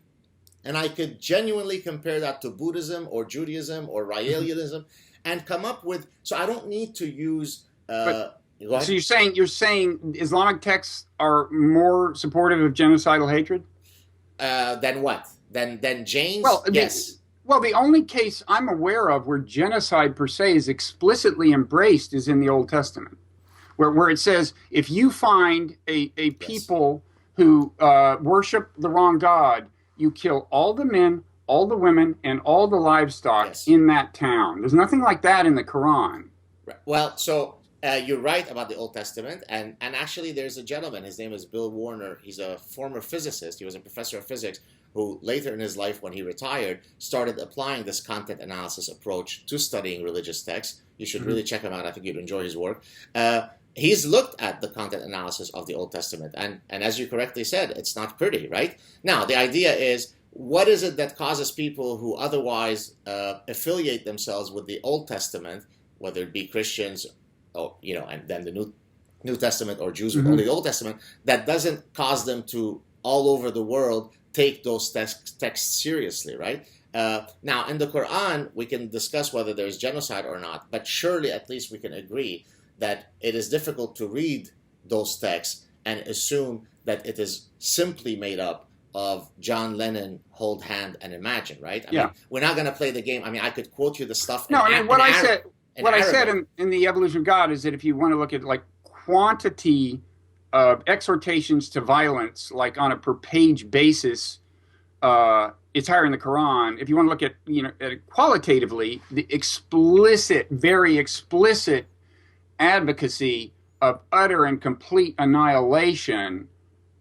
And I could genuinely compare that to Buddhism or Judaism or Raelianism and come up with, so I don't need to use... So you're saying Islamic texts are more supportive of genocidal hatred? Than what? Than James? Well, yes. The only case I'm aware of where genocide per se is explicitly embraced is in the Old Testament, where it says if you find a people who worship the wrong God, you kill all the men, all the women, and all the livestock in that town. There's nothing like that in the Quran. Well, so you're right about the Old Testament, and actually there's a gentleman, his name is Bill Warner. He's a former physicist. He was a professor of physics who later in his life, when he retired, started applying this content analysis approach to studying religious texts. You should really check him out. I think you'd enjoy his work. He's looked at the content analysis of the Old Testament, and as you correctly said, it's not pretty, right? Now, the idea is, what is it that causes people who otherwise affiliate themselves with the Old Testament, whether it be Christians, or and then the New Testament, or Jews with only the Old Testament, that doesn't cause them to all over the world take those texts seriously, right? Now, in the Quran, we can discuss whether there's genocide or not, but surely at least we can agree that it is difficult to read those texts and assume that it is simply made up of John Lennon, Hold Hand, and Imagine, right? I mean, we're not going to play the game. I mean, I could quote you the stuff. No, I mean, what I said in The Evolution of God is that if you want to look at like quantity of exhortations to violence, like on a per page basis, it's higher in the Quran. If you want to look at, at it qualitatively, the explicit, very explicit advocacy of utter and complete annihilation,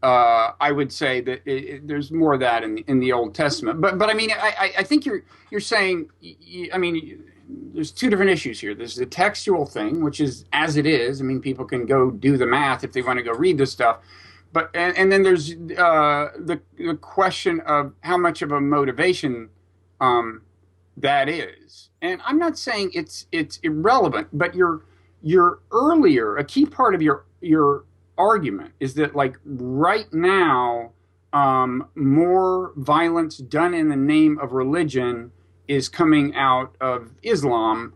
I would say that there's more of that in the Old Testament. But I mean, I think you're saying, I mean, there's two different issues here. There's the textual thing, which is as it is. I mean, people can go do the math if they want to go read this stuff. But and then there's the question of how much of a motivation that is. And I'm not saying it's irrelevant, but your earlier, a key part of your argument is that, like, right now, more violence done in the name of religion is coming out of Islam.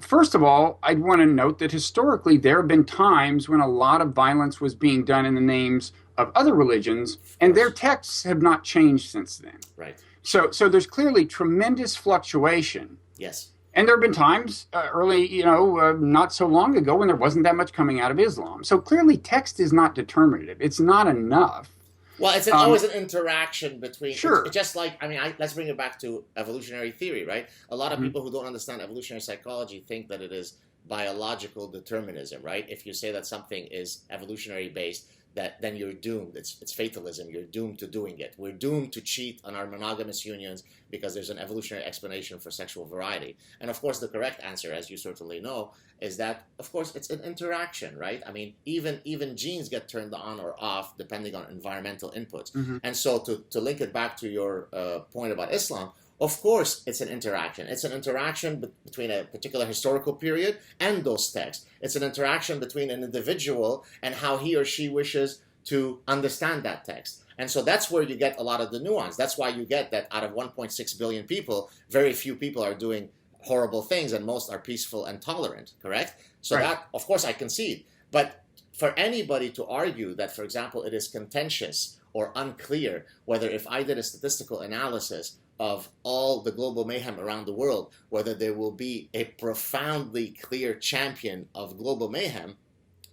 First of all, I'd want to note that historically there have been times when a lot of violence was being done in the names of other religions, and their texts have not changed since then. Right. So there's clearly tremendous fluctuation. Yes. And there have been times early, not so long ago, when there wasn't that much coming out of Islam. So clearly text is not determinative. It's not enough. Well, it's always an interaction between. Sure. It's just like, I mean, let's bring it back to evolutionary theory, right? A lot of people who don't understand evolutionary psychology think that it is biological determinism, right? If you say that something is evolutionary based, that then you're doomed. It's fatalism. You're doomed to doing it. We're doomed to cheat on our monogamous unions because there's an evolutionary explanation for sexual variety. And of course, the correct answer, as you certainly know, is that, of course, it's an interaction, right? I mean, even genes get turned on or off depending on environmental inputs. And so to link it back to your point about Islam, of course, it's an interaction. It's an interaction between a particular historical period and those texts. It's an interaction between an individual and how he or she wishes to understand that text. And so that's where you get a lot of the nuance. That's why you get that out of 1.6 billion people, very few people are doing horrible things and most are peaceful and tolerant, correct? So right. That, of course, I concede. But for anybody to argue that, for example, it is contentious or unclear whether if I did a statistical analysis of all the global mayhem around the world, whether there will be a profoundly clear champion of global mayhem,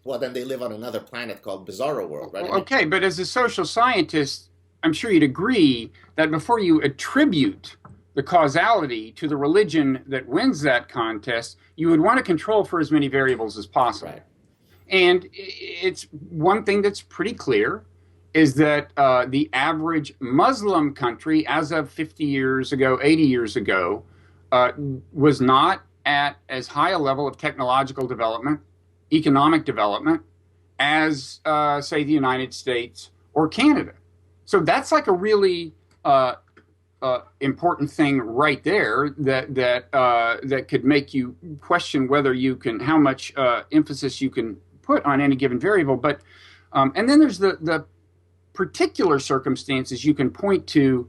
well, then they live on another planet called Bizarro World, right? Okay, but as a social scientist, I'm sure you'd agree that before you attribute the causality to the religion that wins that contest, you would want to control for as many variables as possible. Right. And it's one thing that's pretty clear is that the average Muslim country, as of 50 years ago, 80 years ago, was not at as high a level of technological development, economic development, as, say, the United States or Canada. So that's like a really important thing right there that could make you question whether you can, how much emphasis you can put on any given variable. But and then there's the particular circumstances you can point to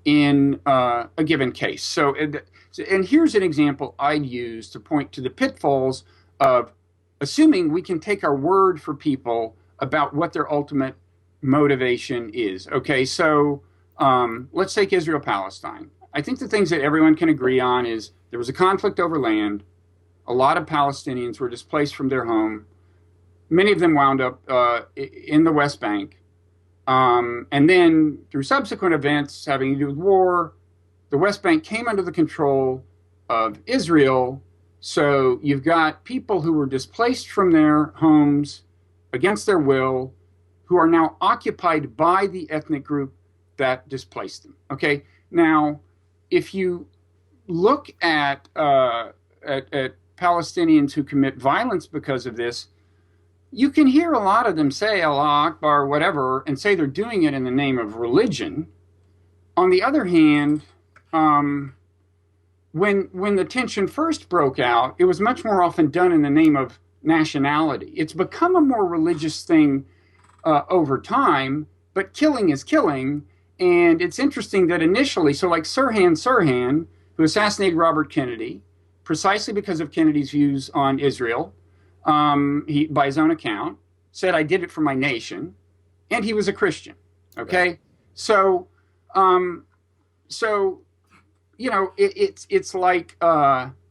in a given case. So, and here's an example I'd use to point to the pitfalls of assuming we can take our word for people about what their ultimate motivation is. Okay, so let's take Israel-Palestine. I think the things that everyone can agree on is there was a conflict over land. A lot of Palestinians were displaced from their home. Many of them wound up in the West Bank. And then through subsequent events having to do with war, the West Bank came under the control of Israel. So you've got people who were displaced from their homes against their will, who are now occupied by the ethnic group that displaced them. Okay, now if you look at Palestinians who commit violence because of this, you can hear a lot of them say Allah Akbar, whatever, and say they're doing it in the name of religion. On the other hand, when the tension first broke out, it was much more often done in the name of nationality. It's become a more religious thing over time, but killing is killing. And it's interesting that initially, so like Sirhan, who assassinated Robert Kennedy, precisely because of Kennedy's views on Israel, he, by his own account, said, I did it for my nation, and he was a Christian. Okay, right. So it's like, and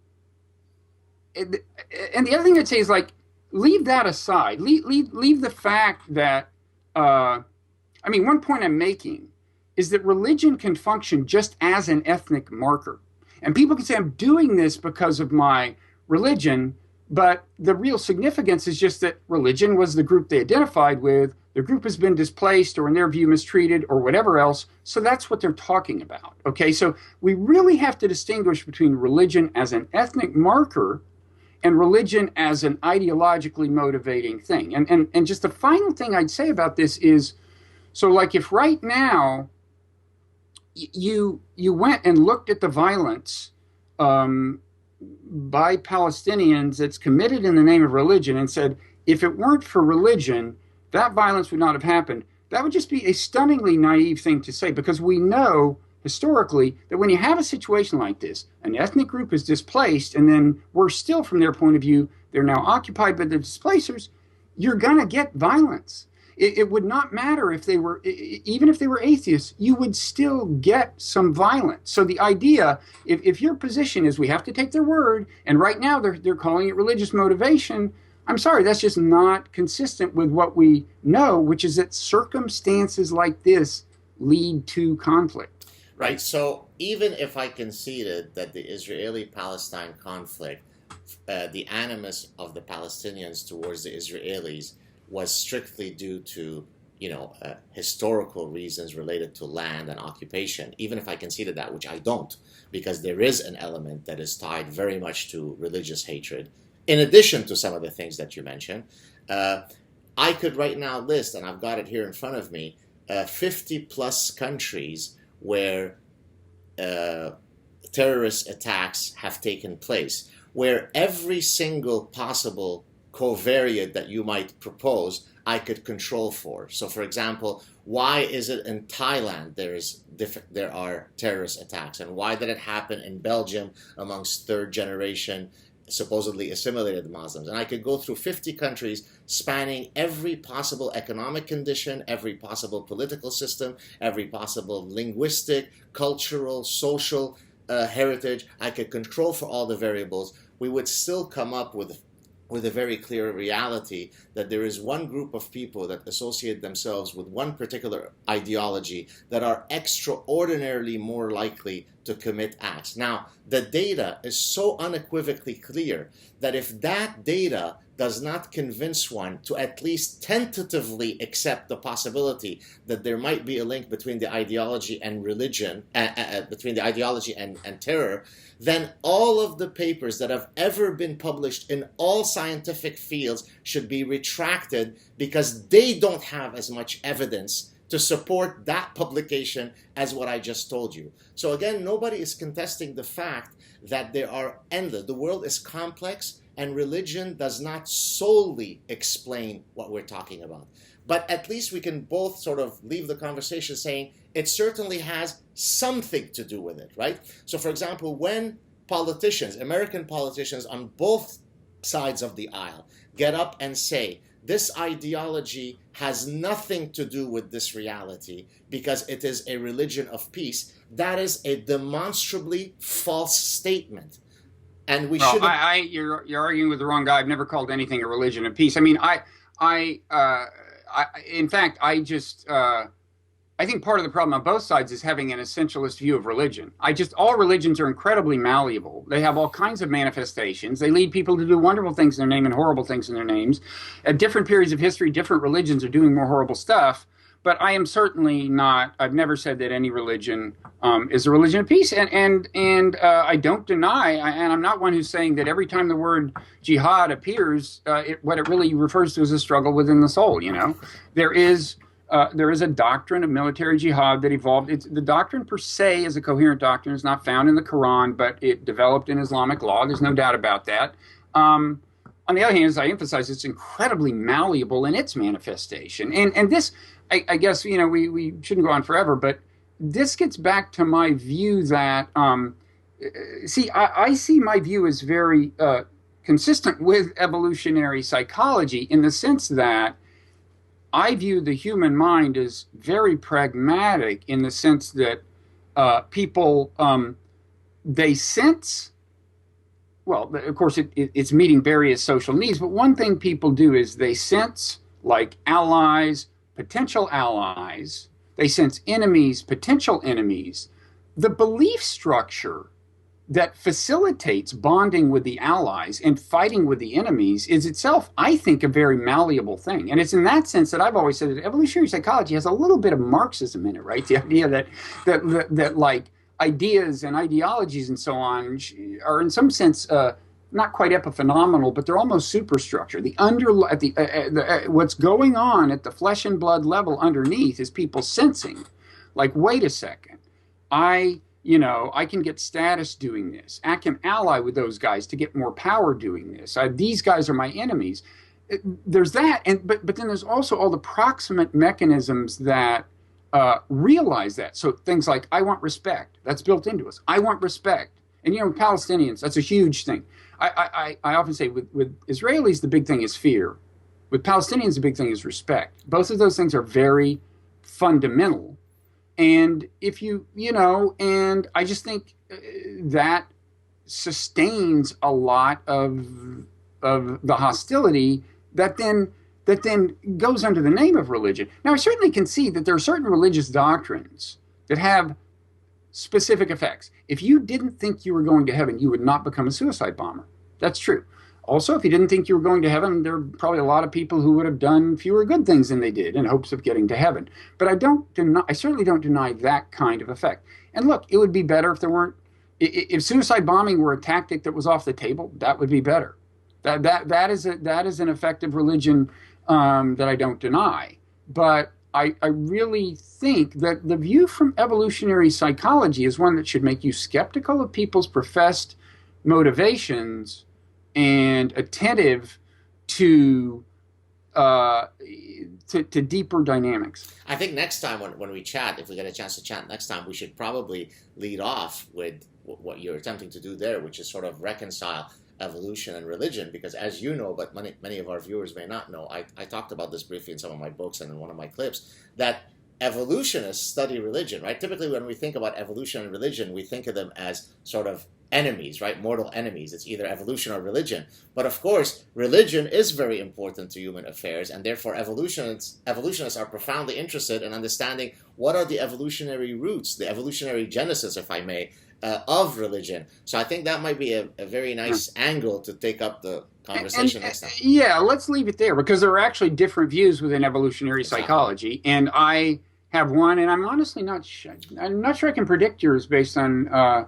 the other thing I'd say is, like, leave that aside. Leave the fact that, one point I'm making is that religion can function just as an ethnic marker. And people can say, I'm doing this because of my religion, but the real significance is just that religion was the group they identified with. The group has been displaced or, in their view, mistreated or whatever else. So that's what they're talking about. Okay, so we really have to distinguish between religion as an ethnic marker and religion as an ideologically motivating thing. And just the final thing I'd say about this is, so like if right now you went and looked at the violence by Palestinians that's committed in the name of religion and said, if it weren't for religion, that violence would not have happened. That would just be a stunningly naive thing to say, because we know historically that when you have a situation like this, an ethnic group is displaced, and then we're still, from their point of view, they're now occupied by the displacers, you're going to get violence. It would not matter if they were, even if they were atheists, you would still get some violence. So the idea, if your position is we have to take their word, and right now they're calling it religious motivation, I'm sorry, that's just not consistent with what we know, which is that circumstances like this lead to conflict. Right. So even if I conceded that the Israeli-Palestine conflict, the animus of the Palestinians towards the Israelis was strictly due to, historical reasons related to land and occupation, even if I conceded that, which I don't, because there is an element that is tied very much to religious hatred, in addition to some of the things that you mentioned, I could right now list, and I've got it here in front of me, 50 plus countries where terrorist attacks have taken place, where every single possible covariate that you might propose, I could control for. So, for example, why is it in Thailand there are terrorist attacks, and why did it happen in Belgium amongst third generation supposedly assimilated Muslims? And I could go through 50 countries spanning every possible economic condition, every possible political system, every possible linguistic, cultural, social heritage. I could control for all the variables. We would still come up with a very clear reality that there is one group of people that associate themselves with one particular ideology that are extraordinarily more likely to commit acts. Now, the data is so unequivocally clear that if that data does not convince one to at least tentatively accept the possibility that there might be a link between the ideology and religion, between the ideology and terror, then all of the papers that have ever been published in all scientific fields should be retracted, because they don't have as much evidence to support that publication as what I just told you. So again, nobody is contesting the fact that there are endless. The world is complex, and religion does not solely explain what we're talking about. But at least we can both sort of leave the conversation saying it certainly has something to do with it, right? So for example, when politicians, American politicians on both sides of the aisle, get up and say, this ideology has nothing to do with this reality because it is a religion of peace, that is a demonstrably false statement. And we should. You're arguing with the wrong guy. I've never called anything a religion of peace. I mean, in fact, I think part of the problem on both sides is having an essentialist view of religion. All religions are incredibly malleable. They have all kinds of manifestations. They lead people to do wonderful things in their name and horrible things in their names. At different periods of history, different religions are doing more horrible stuff. But I am certainly not. I've never said that any religion is a religion of peace, and I don't deny. And I'm not one who's saying that every time the word jihad appears, what it really refers to is a struggle within the soul. There is a doctrine of military jihad that evolved. The doctrine per se is a coherent doctrine. It's not found in the Quran, but it developed in Islamic law. There's no doubt about that. On the other hand, as I emphasize, it's incredibly malleable in its manifestation. And this, I guess, we shouldn't go on forever, but this gets back to my view that, I see my view as very consistent with evolutionary psychology in the sense that I view the human mind as very pragmatic in the sense that people, they sense, well, of course, it's meeting various social needs, but one thing people do is they sense like allies, potential allies They sense enemies, potential enemies. The belief structure that facilitates bonding with the allies and fighting with the enemies is itself, I think, a very malleable thing. And it's in that sense that I've always said that evolutionary psychology has a little bit of Marxism in it, right? The idea that like ideas and ideologies and so on are in some sense not quite epiphenomenal, but they're almost superstructure. What's going on at the flesh and blood level underneath is people sensing, like, wait a second, I can get status doing this. I can ally with those guys to get more power doing this. These guys are my enemies. There's that, but then there's also all the proximate mechanisms that realize that. So things like, I want respect. That's built into us. I want respect. And Palestinians, that's a huge thing. I often say with Israelis, the big thing is fear. With Palestinians, the big thing is respect. Both of those things are very fundamental. And and I just think that sustains a lot of the hostility that then goes under the name of religion. Now, I certainly can see that there are certain religious doctrines that have specific effects. If you didn't think you were going to heaven, you would not become a suicide bomber. That's true. Also, if you didn't think you were going to heaven, there are probably a lot of people who would have done fewer good things than they did in hopes of getting to heaven. But I certainly don't deny that kind of effect. And look, it would be better if suicide bombing were a tactic that was off the table, that would be better. That is an effective religion that I don't deny. But I really think that the view from evolutionary psychology is one that should make you skeptical of people's professed motivations and attentive to deeper dynamics. I think next time when we chat, if we get a chance to chat next time, we should probably lead off with what you're attempting to do there, which is sort of reconcile evolution and religion, because as you know, but many of our viewers may not know, I talked about this briefly in some of my books and in one of my clips, that evolutionists study religion, right? Typically when we think about evolution and religion, we think of them as sort of enemies, right? Mortal enemies. It's either evolution or religion. But of course, religion is very important to human affairs, and therefore evolutionists are profoundly interested in understanding what are the evolutionary roots, the evolutionary genesis, if I may, of religion. So I think that might be a very nice angle to take up the conversation next time. Yeah, let's leave it there, because there are actually different views within evolutionary psychology, and I have one, and I'm honestly not sure. I'm not sure I can predict yours based on.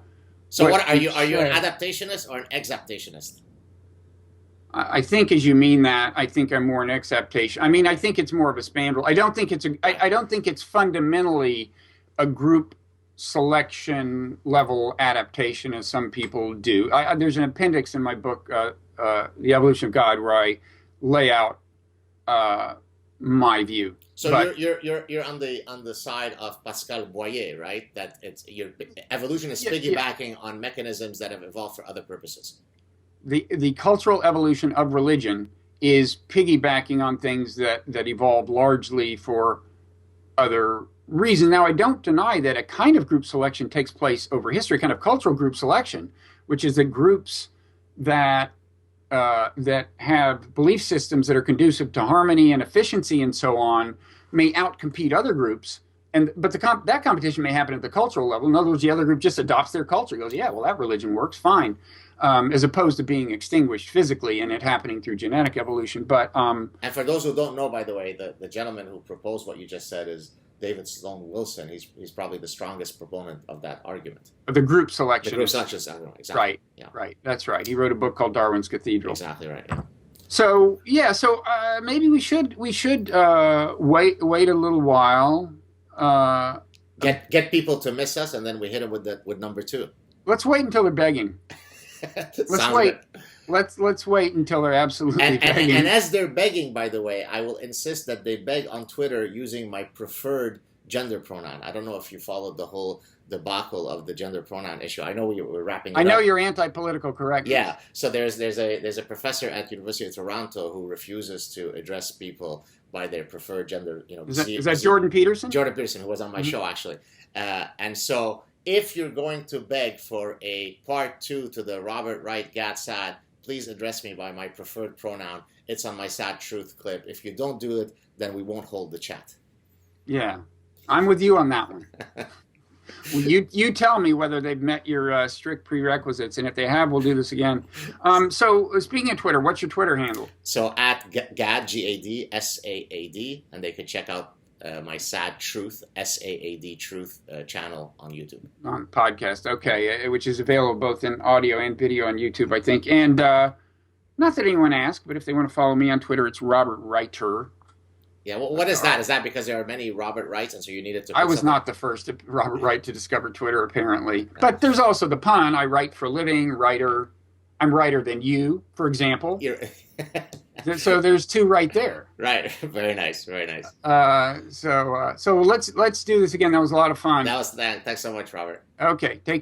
So what are you? Are you an adaptationist or an exaptationist? I think, as you mean that, I think I'm more an exaptation. I mean, I think it's more of a spandrel. I don't think it's fundamentally a group selection level adaptation as some people do. There's an appendix in my book, The Evolution of God, where I lay out my view. So you're on the side of Pascal Boyer, right? That evolution is piggybacking on mechanisms that have evolved for other purposes. The cultural evolution of religion is piggybacking on things that evolved largely for other reasons. Now, I don't deny that a kind of group selection takes place over history, kind of cultural group selection, which is that groups that have belief systems that are conducive to harmony and efficiency and so on may outcompete other groups. But that competition may happen at the cultural level. In other words, the other group just adopts their culture, goes, yeah, well, that religion works fine, as opposed to being extinguished physically and it happening through genetic evolution. But and for those who don't know, by the way, the gentleman who proposed what you just said is David Sloan Wilson. He's probably the strongest proponent of that argument. The group selection. The group selection, exactly. Right. Yeah. Right. That's right. He wrote a book called Darwin's Cathedral. Exactly right. Yeah. So maybe we should wait a little while. Get people to miss us, and then we hit them with number 2. Let's wait until they're begging. Let's wait. Let's wait until they're absolutely begging. And as they're begging, by the way, I will insist that they beg on Twitter using my preferred gender pronoun. I don't know if you followed the whole debacle of the gender pronoun issue. I know we're wrapping it up. I know you're anti-political correctness. Yeah. So there's a professor at University of Toronto who refuses to address people by their preferred gender. Is that Jordan Peterson? Jordan Peterson, who was on my show actually. And so if you're going to beg for a part 2 to the Robert Wright Saad, please address me by my preferred pronoun. It's on my Sad Truth clip. If you don't do it, then we won't hold the chat. Yeah. I'm with you on that one. Well, you tell me whether they've met your strict prerequisites, and if they have, we'll do this again. So speaking of Twitter, what's your Twitter handle? So at Gad, G-A-D-S-A-A-D, and they can check out my Sad Truth, S-A-A-D Truth channel on YouTube. On podcast, okay, which is available both in audio and video on YouTube, I think. And not that anyone asked, but if they want to follow me on Twitter, it's Robert Writer. Yeah, well, what is that? Is that because there are many Robert Wrights, and so you needed to? I was not the first Robert Wright to discover Twitter, apparently. But there's also the pun. I write for a living, writer. I'm writer than you, for example. So there's two right there. Right. Very nice. Very nice. So let's do this again. That was a lot of fun. Thanks so much, Robert. Okay. Take care.